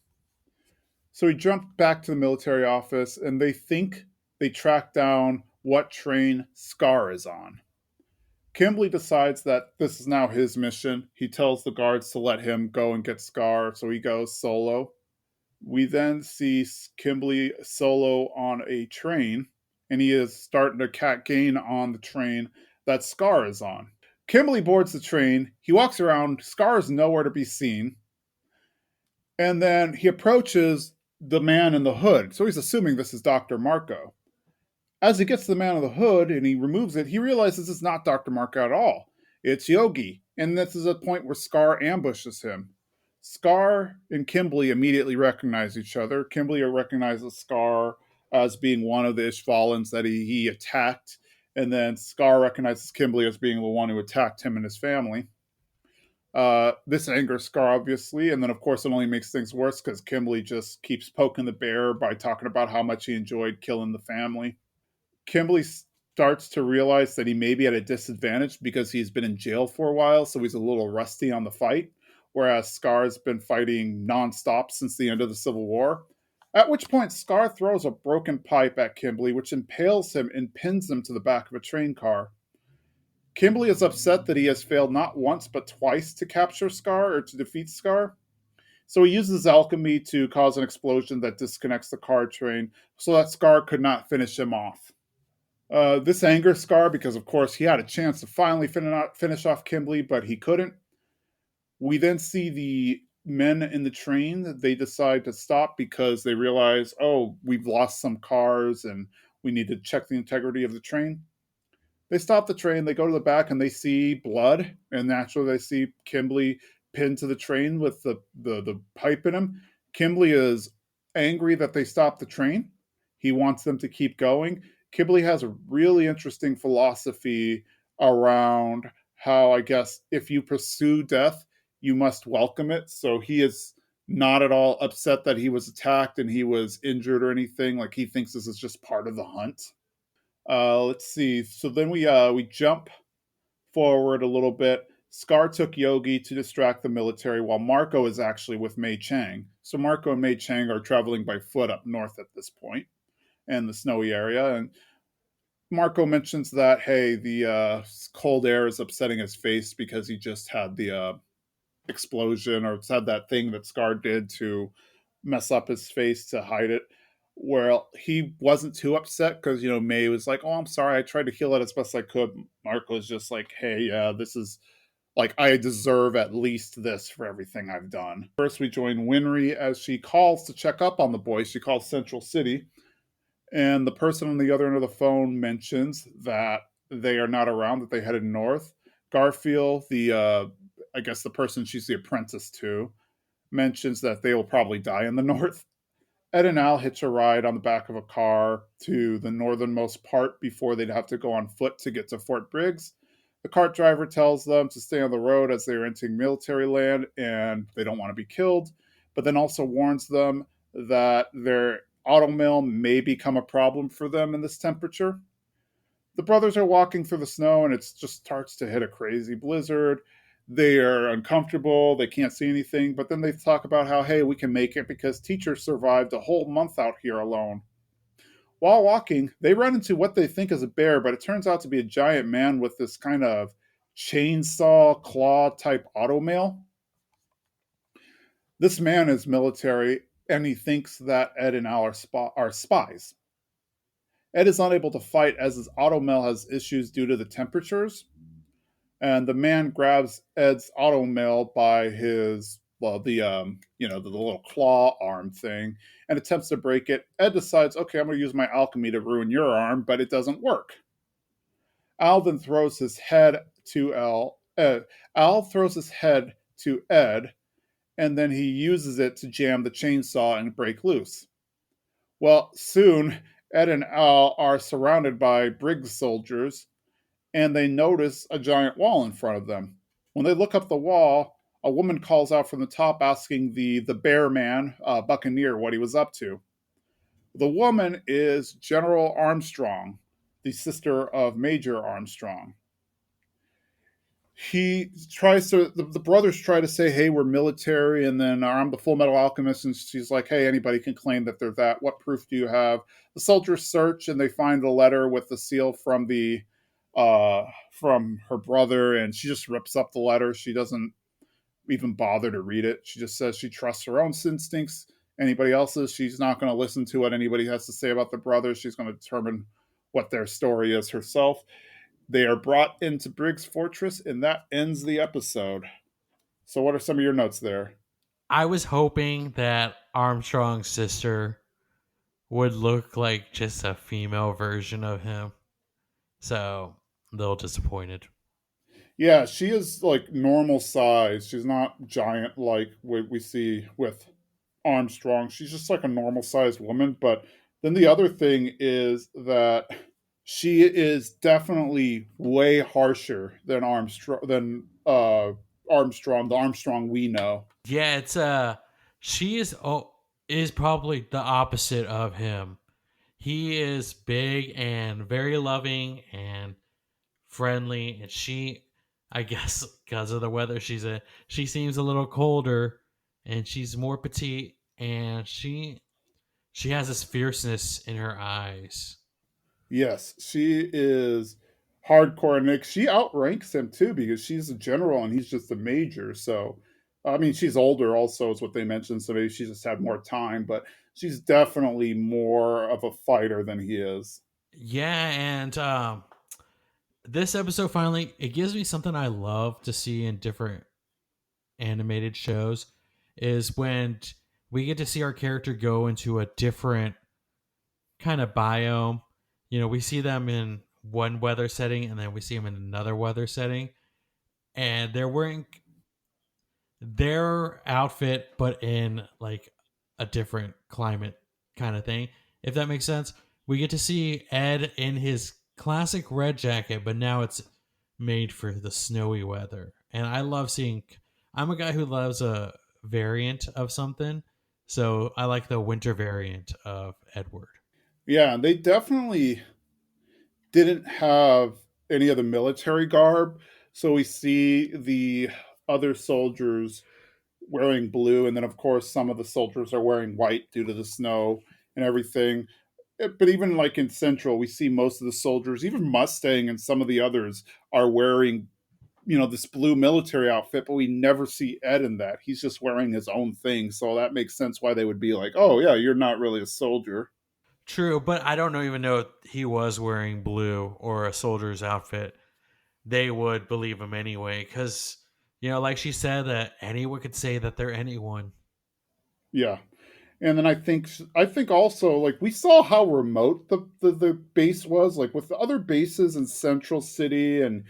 S1: So we jump back to the military office, and they think they track down what train Scar is on. Kimberly decides that this is now his mission. He tells the guards to let him go and get Scar, so he goes solo. We then see Kimberly solo on a train, and he is starting to gain on the train that Scar is on. Kimberly boards the train. He walks around. Scar is nowhere to be seen. And then he approaches the man in the hood. So he's assuming this is Dr. Marco. As he gets to the man in the hood and he removes it, he realizes it's not Dr. Marco at all. It's Yogi. And this is a point where Scar ambushes him. Scar and Kimberly immediately recognize each other. Kimberly recognizes Scar as being one of the Ishvalans that he attacked, and then Scar recognizes Kimberly as being the one who attacked him and his family. This angers Scar, obviously, and then, of course, it only makes things worse because Kimberly just keeps poking the bear by talking about how much he enjoyed killing the family. Kimberly starts to realize that he may be at a disadvantage because he's been in jail for a while, so he's a little rusty on the fight, whereas Scar's been fighting nonstop since the end of the Civil War. At which point, Scar throws a broken pipe at Kimberly, which impales him and pins him to the back of a train car. Kimberly is upset that he has failed not once but twice to capture Scar or to defeat Scar. So he uses alchemy to cause an explosion that disconnects the car train so that Scar could not finish him off. This angers Scar because, of course, he had a chance to finally finish off Kimberly, but he couldn't. We then see the men in the train. They decide to stop because they realize, oh, we've lost some cars and we need to check the integrity of the train. They stop the train, they go to the back, and they see blood. And naturally, they see Kimberly pinned to the train with the pipe in him. Kimberly is angry that they stopped the train. He wants them to keep going. Kimberly has a really interesting philosophy around how, I guess, if you pursue death, you must welcome it. So he is not at all upset that he was attacked and he was injured or anything. Like, he thinks this is just part of the hunt. Let's see. So then we jump forward a little bit. Scar took Yogi to distract the military while Marco is actually with Mei Chang. So Marco and Mei Chang are traveling by foot up north at this point in the snowy area. And Marco mentions that, hey, the cold air is upsetting his face because he just had the explosion or had that thing that Scar did to mess up his face to hide it. Well, he wasn't too upset because, May was like, "Oh, I'm sorry. I tried to heal it as best I could." Mark was just like, "Hey, yeah, this is like, I deserve at least this for everything I've done." First, we join Winry as she calls to check up on the boys. She calls Central City, and the person on the other end of the phone mentions that they are not around, that they headed north. Garfield, I guess the person she's the apprentice to, mentions that they will probably die in the north. Ed and Al hitch a ride on the back of a car to the northernmost part before they'd have to go on foot to get to Fort Briggs. The cart driver tells them to stay on the road as they're entering military land and they don't want to be killed, but then also warns them that their automill may become a problem for them in this temperature. The brothers are walking through the snow and it just starts to hit a crazy blizzard. They are uncomfortable, they can't see anything, but then they talk about how, hey, we can make it because teacher survived a whole month out here alone. While walking, they run into what they think is a bear, but it turns out to be a giant man with this kind of chainsaw claw type automail. This man is military and he thinks that Ed and Al are spies. Ed is unable to fight as his automail has issues due to the temperatures, and the man grabs Ed's automail by his the little claw arm thing and attempts to break it. Ed decides, okay, I'm going to use my alchemy to ruin your arm, but it doesn't work. Al then throws his head to Ed. Al throws his head to Ed, and then he uses it to jam the chainsaw and break loose. Well, soon Ed and Al are surrounded by Briggs soldiers, and they notice a giant wall in front of them. When they look up the wall, a woman calls out from the top asking the bear man, Buccaneer, what he was up to. The woman is General Armstrong, the sister of Major Armstrong. The brothers try to say, hey, we're military, and then I'm the FullMetal Alchemist, and she's like, hey, anybody can claim that they're that. What proof do you have? The soldiers search and they find the letter with the seal from her brother, and she just rips up the letter. She doesn't even bother to read it. She just says she trusts her own instincts. Anybody else's, she's not going to listen to what anybody has to say about the brothers. She's going to determine what their story is herself. They are brought into Briggs Fortress, and that ends the episode. So, what are some of your notes there?
S2: I was hoping that Armstrong's sister would look like just a female version of him. So, a little disappointed.
S1: Yeah, she is like normal size. She's not giant like what we see with Armstrong. She's just like a normal sized woman. But then the other thing is that she is definitely way harsher than Armstrong, the Armstrong we know.
S2: Yeah, it's she is probably the opposite of him. He is big and very loving and friendly, and she, I guess because of the weather she seems a little colder, and she's more petite, and she has this fierceness in her eyes.
S1: Yes, she is hardcore Nick. She outranks him too because she's a general and he's just a major. So, I mean, she's older also, is what they mentioned. So maybe she just had more time, but she's definitely more of a fighter than he is.
S2: Yeah, and this episode finally it gives me something I love to see in different animated shows is when we get to see our character go into a different kind of biome. You know, we see them in one weather setting and then we see them in another weather setting, and they're wearing their outfit but in like a different climate kind of thing, if that makes sense. We get to see Ed in his classic red jacket, but now it's made for the snowy weather, and I love seeing, I'm a guy who loves a variant of something, so I like the winter variant of Edward.
S1: Yeah, they definitely didn't have any of the military garb. So we see the other soldiers wearing blue, and then of course some of the soldiers are wearing white due to the snow and everything. But even like in Central, we see most of the soldiers, even Mustang and some of the others, are wearing this blue military outfit, but we never see Ed in that. He's just wearing his own thing, so that makes sense why they would be like, "Oh yeah, you're not really a soldier."
S2: True, but I don't know even know if he was wearing blue or a soldier's outfit. They would believe him anyway, because like she said, that anyone could say that they're anyone.
S1: Yeah. And then I think also like we saw how remote the base was, like with the other bases in Central City and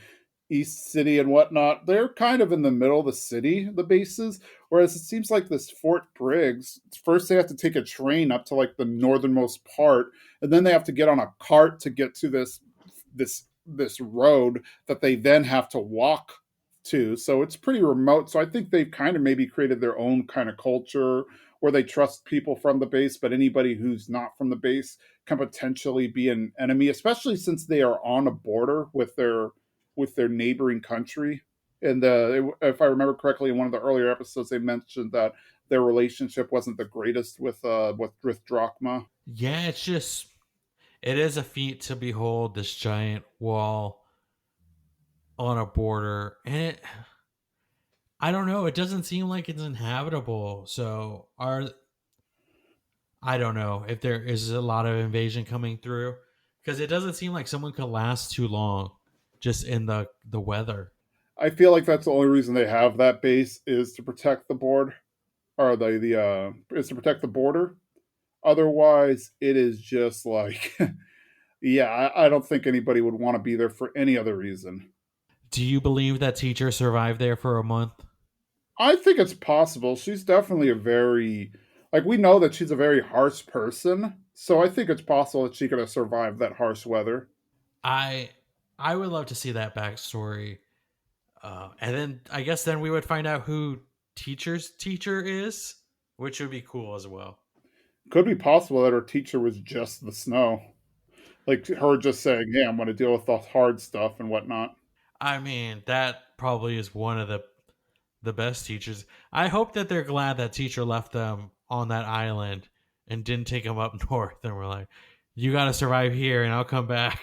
S1: East City and whatnot. They're kind of in the middle of the city, the bases. Whereas it seems like this Fort Briggs, first they have to take a train up to like the northernmost part, and then they have to get on a cart to get to this road that they then have to walk to. So it's pretty remote. So I think they've kind of maybe created their own kind of culture where they trust people from the base, but anybody who's not from the base can potentially be an enemy, especially since they are on a border with their neighboring country. And if I remember correctly, in one of the earlier episodes, they mentioned that their relationship wasn't the greatest with Drachma.
S2: Yeah, it is a feat to behold this giant wall on a border, and I don't know, it doesn't seem like it's inhabitable. So are I don't know if there is a lot of invasion coming through, because it doesn't seem like someone could last too long just in the weather.
S1: I feel like that's the only reason they have that base is to protect the board, or the is to protect the border. Otherwise, it is just like, yeah, I don't think anybody would want to be there for any other reason.
S2: Do you believe that teacher survived there for a month?
S1: I think it's possible. She's definitely a very, like, we know that she's a very harsh person. So I think it's possible that she could have survived that harsh weather.
S2: I I would love to see that backstory. And then I guess then we would find out who teacher's teacher is, which would be cool as well.
S1: Could be possible that her teacher was just the snow. Like her just saying, hey, I'm going to deal with the hard stuff and whatnot.
S2: I mean, that probably is one of the best teachers. I hope that they're glad that teacher left them on that island and didn't take them up north and were like, "You got to survive here, and I'll come back."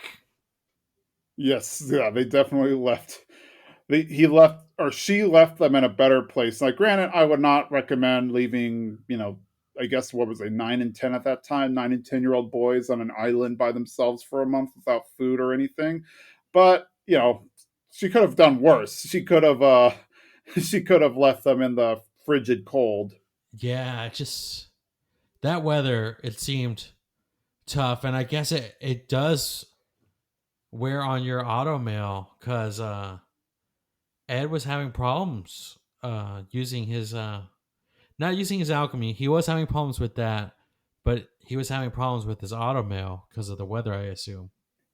S1: Yes, yeah, they definitely left. He left or she left them in a better place. Like, granted, I would not recommend leaving. I guess what was they 9 and 10 at that time, 9 and 10-year-old boys on an island by themselves for a month without food or anything. But she could have done worse. She could have she could have left them in the frigid cold.
S2: Yeah, just that weather. It seemed tough, and I guess it does wear on your auto mail because Ed was having problems using his not using his alchemy. He was having problems with that, but he was having problems with his auto mail because of the weather, I assume.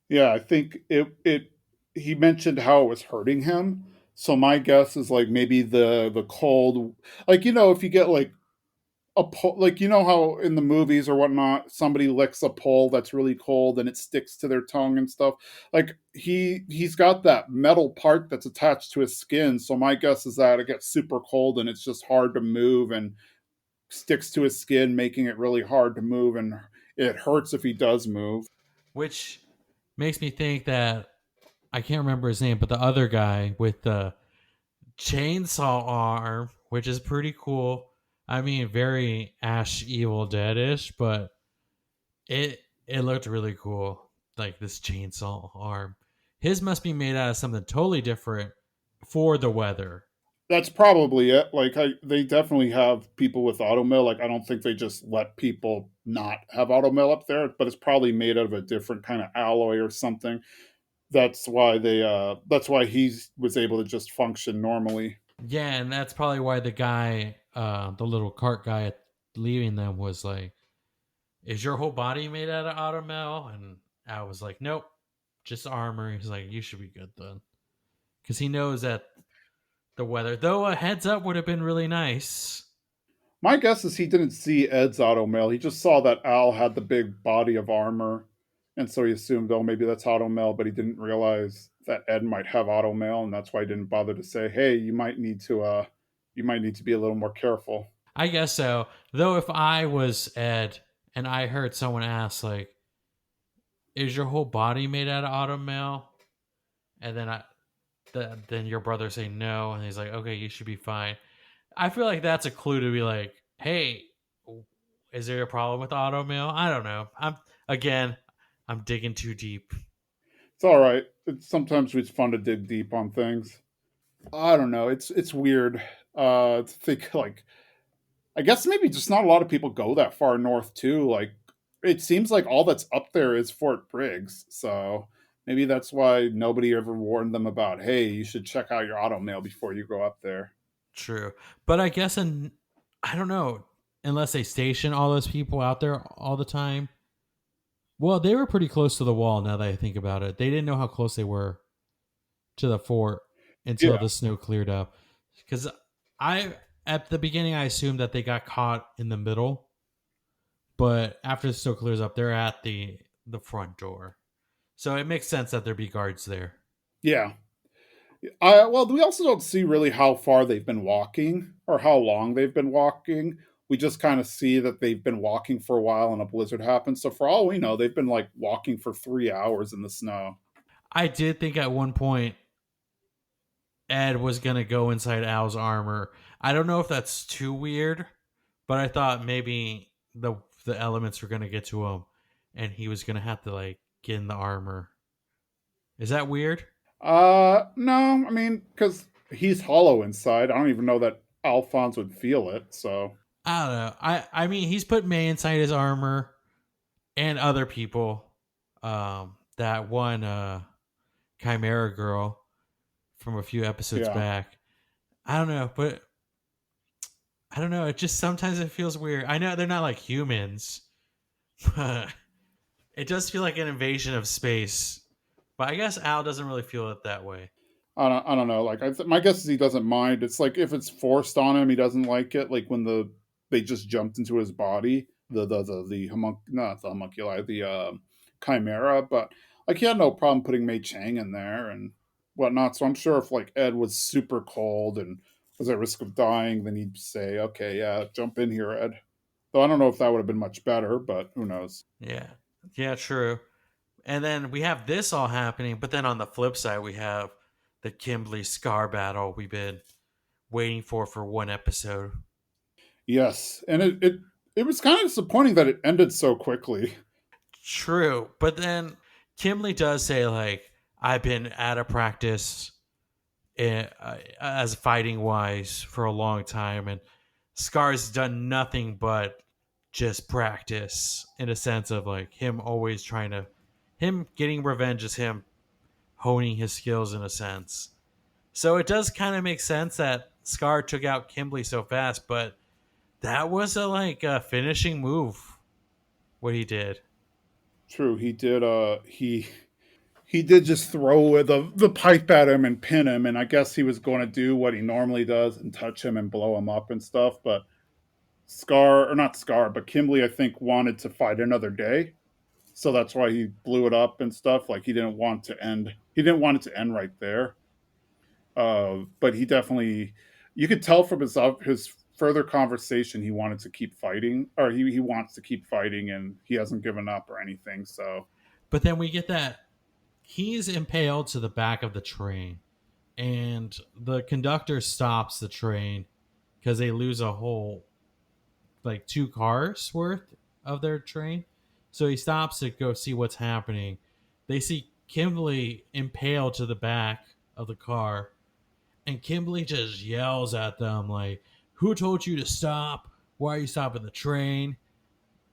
S1: Yeah, I think it he mentioned how it was hurting him. So my guess is like maybe the cold, like if you get like a pole, like how in the movies or whatnot, somebody licks a pole that's really cold and it sticks to their tongue and stuff. Like he's got that metal part that's attached to his skin. So my guess is that it gets super cold and it's just hard to move and sticks to his skin, making it really hard to move, and it hurts if he does move.
S2: Which makes me think that I can't remember his name, but the other guy with the chainsaw arm, which is pretty cool. I mean, very Ash Evil Dead-ish, but it looked really cool. Like this chainsaw arm. His must be made out of something totally different for the weather.
S1: That's probably it. Like they definitely have people with automail. Like I don't think they just let people not have automail up there, but it's probably made out of a different kind of alloy or something. That's why he was able to just function normally.
S2: Yeah, and that's probably why the guy, the little cart guy leaving them was like, "Is your whole body made out of automel?" And I was like, "Nope, just armor." He's like, "You should be good then," because he knows that the weather. Though a heads up would have been really nice.
S1: My guess is he didn't see Ed's automail. He just saw that Al had the big body of armor, and so he assumed, oh, maybe that's automail, but he didn't realize that Ed might have automail, and that's why he didn't bother to say, hey, you might need to be a little more careful.
S2: I guess so. Though if I was Ed and I heard someone ask like, "Is your whole body made out of automel?" and then your brother say no, and he's like, "Okay, you should be fine." I feel like that's a clue to be like, "Hey, Is there a problem with auto mail? I don't know. Again, I'm digging too deep.
S1: It's all right. Sometimes it's fun to dig deep on things. I don't know. It's weird to think like I guess maybe just not a lot of people go that far north too. Like it seems like all that's up there is Fort Briggs. So maybe that's why nobody ever warned them about, hey, you should check out your auto mail before you go up there.
S2: True, but I guess I don't know unless they station all those people out there all the time. Well, they were pretty close to the wall. Now that I think about it, they didn't know how close they were to the fort
S1: Yeah.
S2: until the snow cleared up. Because I at the beginning I assumed that they got caught in the middle, but after the snow clears up, they're at the front door. So it makes sense that there be guards there.
S1: Yeah. Well, we also don't see really how far they've been walking or how long they've been walking. We just kind of see that they've been walking for a while and a blizzard happens. So for all we know, they've been like walking for 3 hours in the snow.
S2: I did think at one point Ed was gonna go inside Al's armor. I don't know if that's too weird, but I thought maybe the elements were gonna get to him, and he was gonna have to like get in the armor. Is that weird?
S1: No, I mean, because he's hollow inside. I don't even know that Alphonse would feel it. So
S2: I don't know. I mean he's put May inside his armor and other people. That one Chimera girl from a few episodes
S1: yeah,
S2: back. I don't know, but I don't know. It just sometimes it feels weird. I know they're not like humans, but it does feel like an invasion of space. But I guess Al doesn't really feel it that way.
S1: I don't know. Like, my guess is he doesn't mind. It's like if it's forced on him, he doesn't like it. Like when they just jumped into his body, not the homunculi, the chimera. But like he had no problem putting Mei Chang in there and whatnot. So I'm sure if like Ed was super cold and was at risk of dying, then he'd say, "Okay, yeah, jump in here, Ed." Though I don't know if that would have been much better, but who knows?
S2: Yeah. Yeah, true. And then we have this all happening, but then on the flip side, we have the Kimberly Scar battle we've been waiting for one episode.
S1: Yes, and it was kind of disappointing that it ended so quickly.
S2: True. But then Kimberly does say, like, I've been out of practice as fighting wise for a long time, and Scar's done nothing but just practice in a sense of like him always trying to, him getting revenge is him honing his skills in a sense. So it does kind of make sense that Scar took out Kimberly so fast, but that was a finishing move what he did.
S1: True, he did. He did just throw the pipe at him and pin him, and I guess he was going to do what he normally does and touch him and blow him up and stuff. But Scar, or not Scar, but Kimberly, I think wanted to fight another day, so that's why he blew it up and stuff. Like he didn't want to end. He didn't want it to end right there. But he definitely, you could tell from his further conversation, he wanted to keep fighting, or he wants to keep fighting, and he hasn't given up or anything. So
S2: But then we get that he's impaled to the back of the train, and the conductor stops the train because they lose a whole like 2 cars worth of their train. So he stops to go see what's happening. They see Kimberly impaled to the back of the car, and Kimberly just yells at them like, "Who told you to stop? Why are you stopping the train?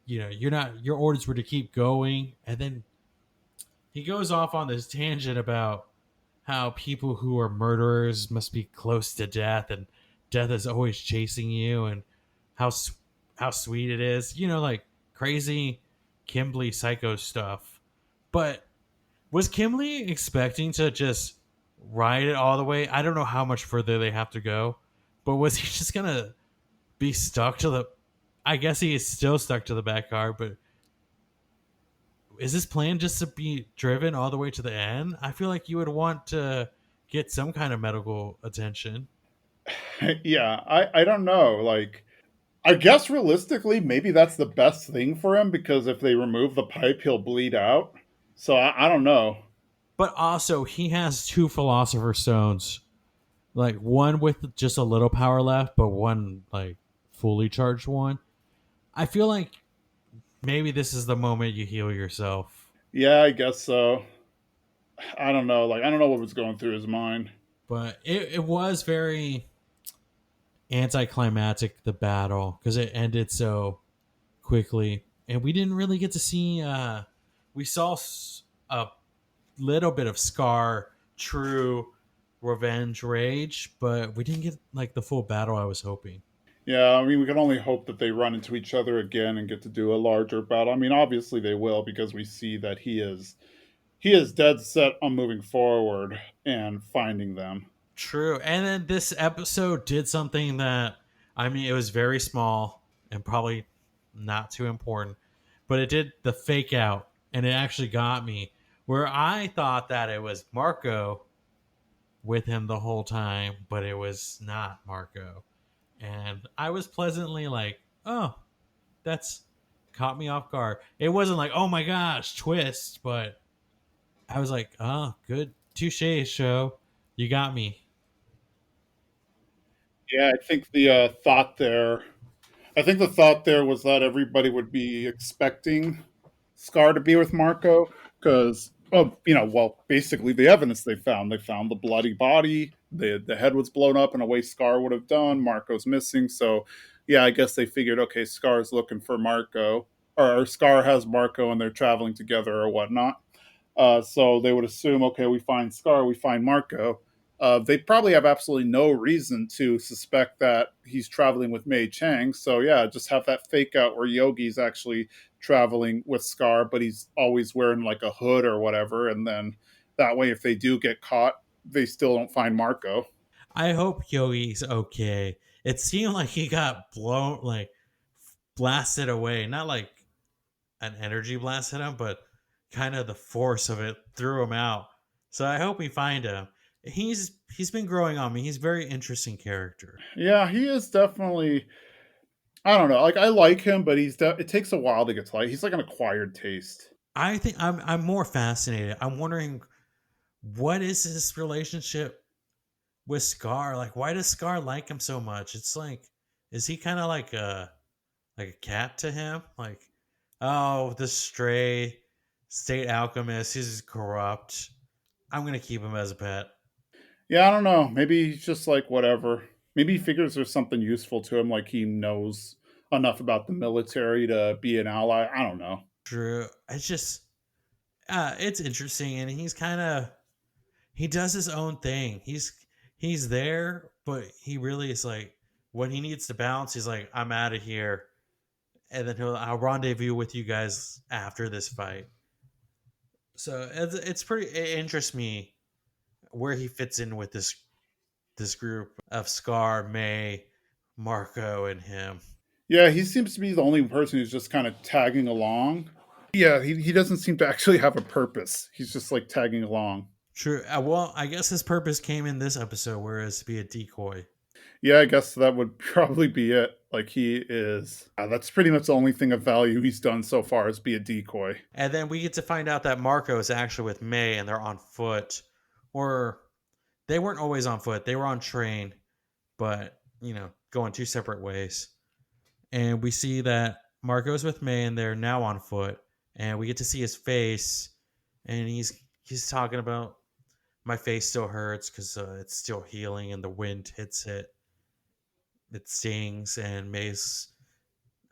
S2: You know, you're not. Your orders were to keep going." And then he goes off on this tangent about how people who are murderers must be close to death, and death is always chasing you, and how how sweet it is. You know, like crazy Kimberly psycho stuff. But was Kimberly expecting to just ride it all the way? I don't know how much further they have to go, but was he just gonna be stuck to the? I guess he is still stuck to the back car, but is this plan just to be driven all the way to the end? I feel like you would want to get some kind of medical attention.
S1: yeah, I don't know. Like I guess realistically, maybe that's the best thing for him because if they remove the pipe, he'll bleed out. So I don't know.
S2: But also, he has 2 philosopher stones, like one with just a little power left, but one like fully charged one. I feel like maybe this is the moment you heal yourself.
S1: Yeah, I guess so. I don't know. Like, I don't know what was going through his mind.
S2: But it was very anticlimactic, the battle, because it ended so quickly. And we didn't really get to see, we saw a little bit of Scar, true revenge rage, but we didn't get like the full battle I was hoping.
S1: Yeah, I mean, we can only hope that they run into each other again and get to do a larger battle. I mean, obviously they will because we see that he is dead set on moving forward and finding them.
S2: True. And then this episode did something that, I mean, it was very small and probably not too important, but it did the fake out and it actually got me where I thought that it was Marco with him the whole time, but it was not Marco. And I was pleasantly like, oh, that's caught me off guard. It wasn't like, oh my gosh, twist, but I was like, oh, good. Touche, show. You got me.
S1: Yeah, I think the thought there was that everybody would be expecting Scar to be with Marco because, oh, well, basically the evidence they found the bloody body, the head was blown up in a way Scar would have done. Marco's missing, so yeah, I guess they figured, okay, Scar's looking for Marco, or Scar has Marco, and they're traveling together or whatnot. So they would assume, okay, we find Scar, we find Marco. They probably have absolutely no reason to suspect that he's traveling with Mei Chang. So yeah, just have that fake out where Yogi's actually traveling with Scar, but he's always wearing like a hood or whatever. And then that way, if they do get caught, they still don't find Marco.
S2: I hope Yogi's okay. It seemed like he got blown, like blasted away. Not like an energy blast hit him, but kind of the force of it threw him out. So I hope we find him. He's been growing on me. He's a very interesting character.
S1: Yeah, he is definitely. I don't know. Like I like him, but it takes a while to get to like. He's like an acquired taste.
S2: I think I'm more fascinated. I'm wondering what is his relationship with Scar? Like, why does Scar like him so much? It's like, is he kind of like a cat to him? Like, oh, the stray state alchemist, he's corrupt. I'm gonna keep him as a pet.
S1: Yeah, I don't know. Maybe he's just like whatever. Maybe he figures there's something useful to him, like he knows enough about the military to be an ally. I don't know.
S2: True. It's just, it's interesting, and he's kind of he does his own thing. He's there, but he really is like when he needs to bounce. He's like, I'm out of here, and then I'll rendezvous with you guys after this fight. So it's pretty. It interests me where he fits in with this group of Scar, May, Marco, and him.
S1: Yeah, he seems to be the only person who's just kind of tagging along. Yeah, he doesn't seem to actually have a purpose. He's just like tagging along.
S2: True. Well, I guess his purpose came in this episode, whereas to be a decoy.
S1: Yeah, I guess that would probably be it. Like he is. That's pretty much the only thing of value he's done so far is be a decoy.
S2: And then we get to find out that Marco is actually with May and they're on foot. Or they weren't always on foot, they were on train, but, going two separate ways. And we see that Marco's with May and they're now on foot. And we get to see his face. And he's talking about my face still hurts because it's still healing and the wind hits it. It stings. And May's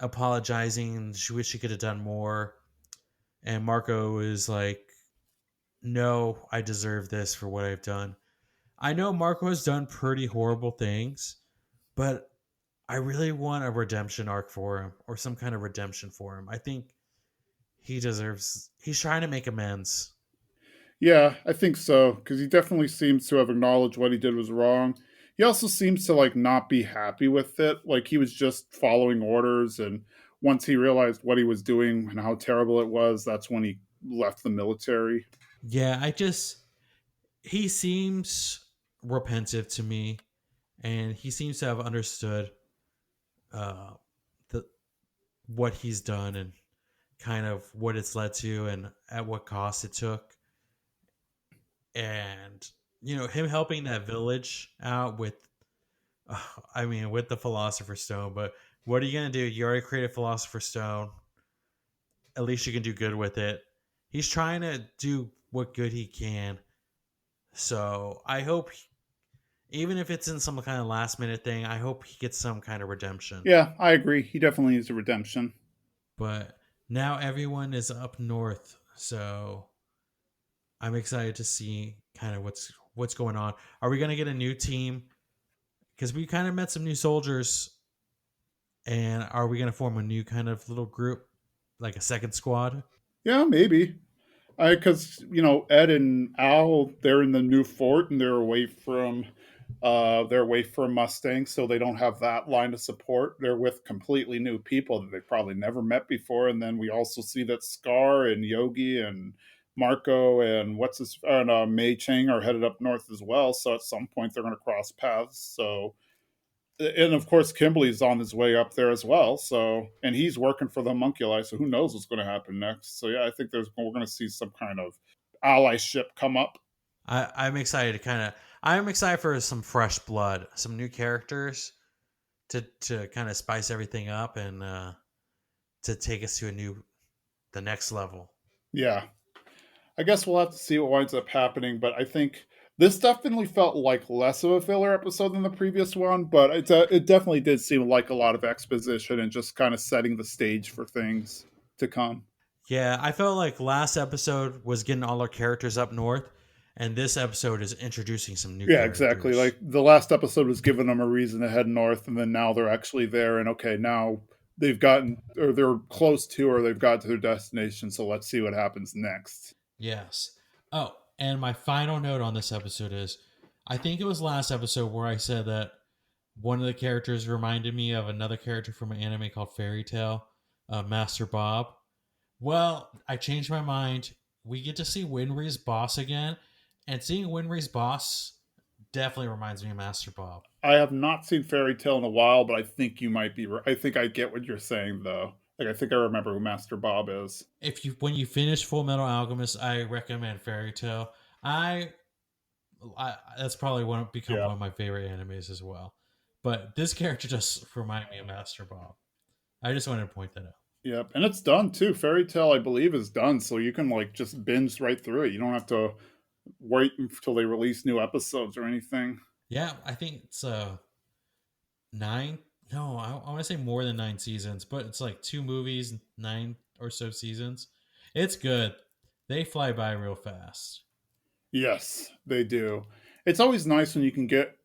S2: apologizing. She wish she could have done more. And Marco is like, no, I deserve this for what I've done. I know Marco has done pretty horrible things, but I really want a redemption arc for him or some kind of redemption for him. I think he's trying to make amends.
S1: Yeah, I think so because he definitely seems to have acknowledged what he did was wrong. He also seems to like not be happy with it. Like he was just following orders, and once he realized what he was doing and how terrible it was, that's when he left the military.
S2: Yeah, he seems repentive to me and he seems to have understood uh, the what he's done and kind of what it's led to and at what cost it took. And him helping that village out with, I mean, with the Philosopher's Stone, but What are you gonna do? You already created Philosopher's Stone. At least you can do good with it. He's trying to do what good he can. So I hope, even if it's in some kind of last minute thing, I hope he gets some kind of redemption.
S1: Yeah, I agree. He definitely needs a redemption.
S2: But now everyone is up north, so I'm excited to see kind of what's going on. Are we gonna get a new team? Because we kind of met some new soldiers, and are we gonna form a new kind of little group, like a second squad?
S1: Yeah, maybe. I because Ed and Al, they're in the new fort and they're away from Mustang, so they don't have that line of support. They're with completely new people that they probably never met before. And then we also see that Scar and Yogi and Marco and Mei Chang are headed up north as well. So at some point they're going to cross paths. So and of course Kimberly's on his way up there as well. So and he's working for the Homunculi. So who knows what's going to happen next? So yeah, I think we're going to see some kind of allyship come up.
S2: I'm excited to I'm excited for some fresh blood, some new characters to kind of spice everything up and to take us to the next level.
S1: Yeah, I guess we'll have to see what winds up happening. But I think this definitely felt like less of a filler episode than the previous one. But it definitely did seem like a lot of exposition and just kind of setting the stage for things to come.
S2: Yeah, I felt like last episode was getting all our characters up north, and this episode is introducing some new
S1: Yeah, exactly.
S2: characters.
S1: Like the last episode was giving them a reason to head north, and then now they're actually there. And okay, now they've gotten, or they're close to, or they've got to their destination. So let's see what happens next.
S2: Yes. Oh, and my final note on this episode is I think it was last episode where I said that one of the characters reminded me of another character from an anime called Fairy Tale, Master Bob. Well, I changed my mind. We get to see Winry's boss again, and seeing Winry's boss definitely reminds me of Master Bob.
S1: I have not seen Fairy Tale in a while, but I think you might be right. I think I get what you're saying, though. Like, I think I remember who Master Bob is.
S2: If you when you finish Full Metal Alchemist, I recommend Fairy Tale. That's probably become
S1: Yeah.
S2: one of my favorite animes as well. But this character just reminded me of Master Bob. I just wanted to point that out.
S1: Yep. And it's done, too. Fairy Tale, I believe, is done. So you can, like, just binge right through it. You don't have to wait until they release new episodes or anything.
S2: Yeah, I think it's nine. No, I want to say more than 9 seasons, but it's like 2 movies, 9 or so seasons. It's good. They fly by real fast.
S1: Yes, they do. It's always nice when you can get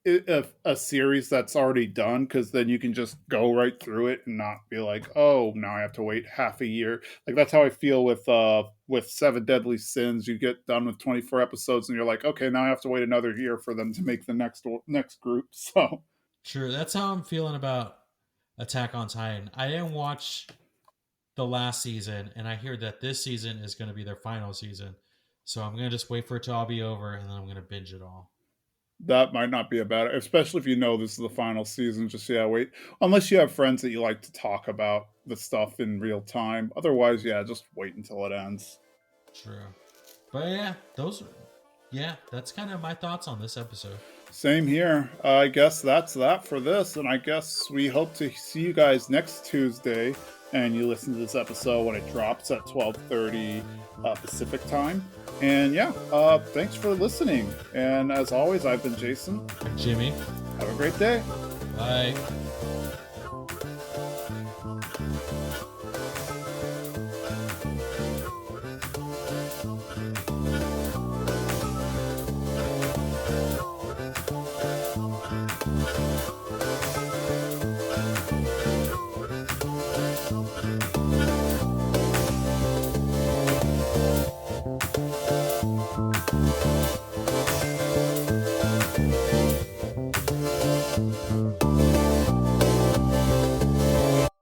S1: a series that's already done because then you can just go right through it and not be like, oh, now I have to wait half a year. Like that's how I feel with Seven Deadly Sins. You get done with 24 episodes and you're like, okay, now I have to wait another year for them to make the next group. So
S2: True. That's how I'm feeling about Attack on Titan. I didn't watch the last season, and I hear that this season is going to be their final season. So I'm going to just wait for it to all be over, and then I'm going to binge it all.
S1: that might not be a bad, especially if you know this is the final season. Just yeah, wait. Unless you have friends that you like to talk about the stuff in real time. Otherwise, yeah, just wait until it ends.
S2: True. But yeah, that's kind of my thoughts on this episode.
S1: Same here. I guess that's that for this, and I guess we hope to see you guys next Tuesday. And you listen to this episode when it drops at 12:30 Pacific time. And yeah, thanks for listening. And as always, I've been Jason.
S2: Jimmy,
S1: Have a great day.
S2: bye.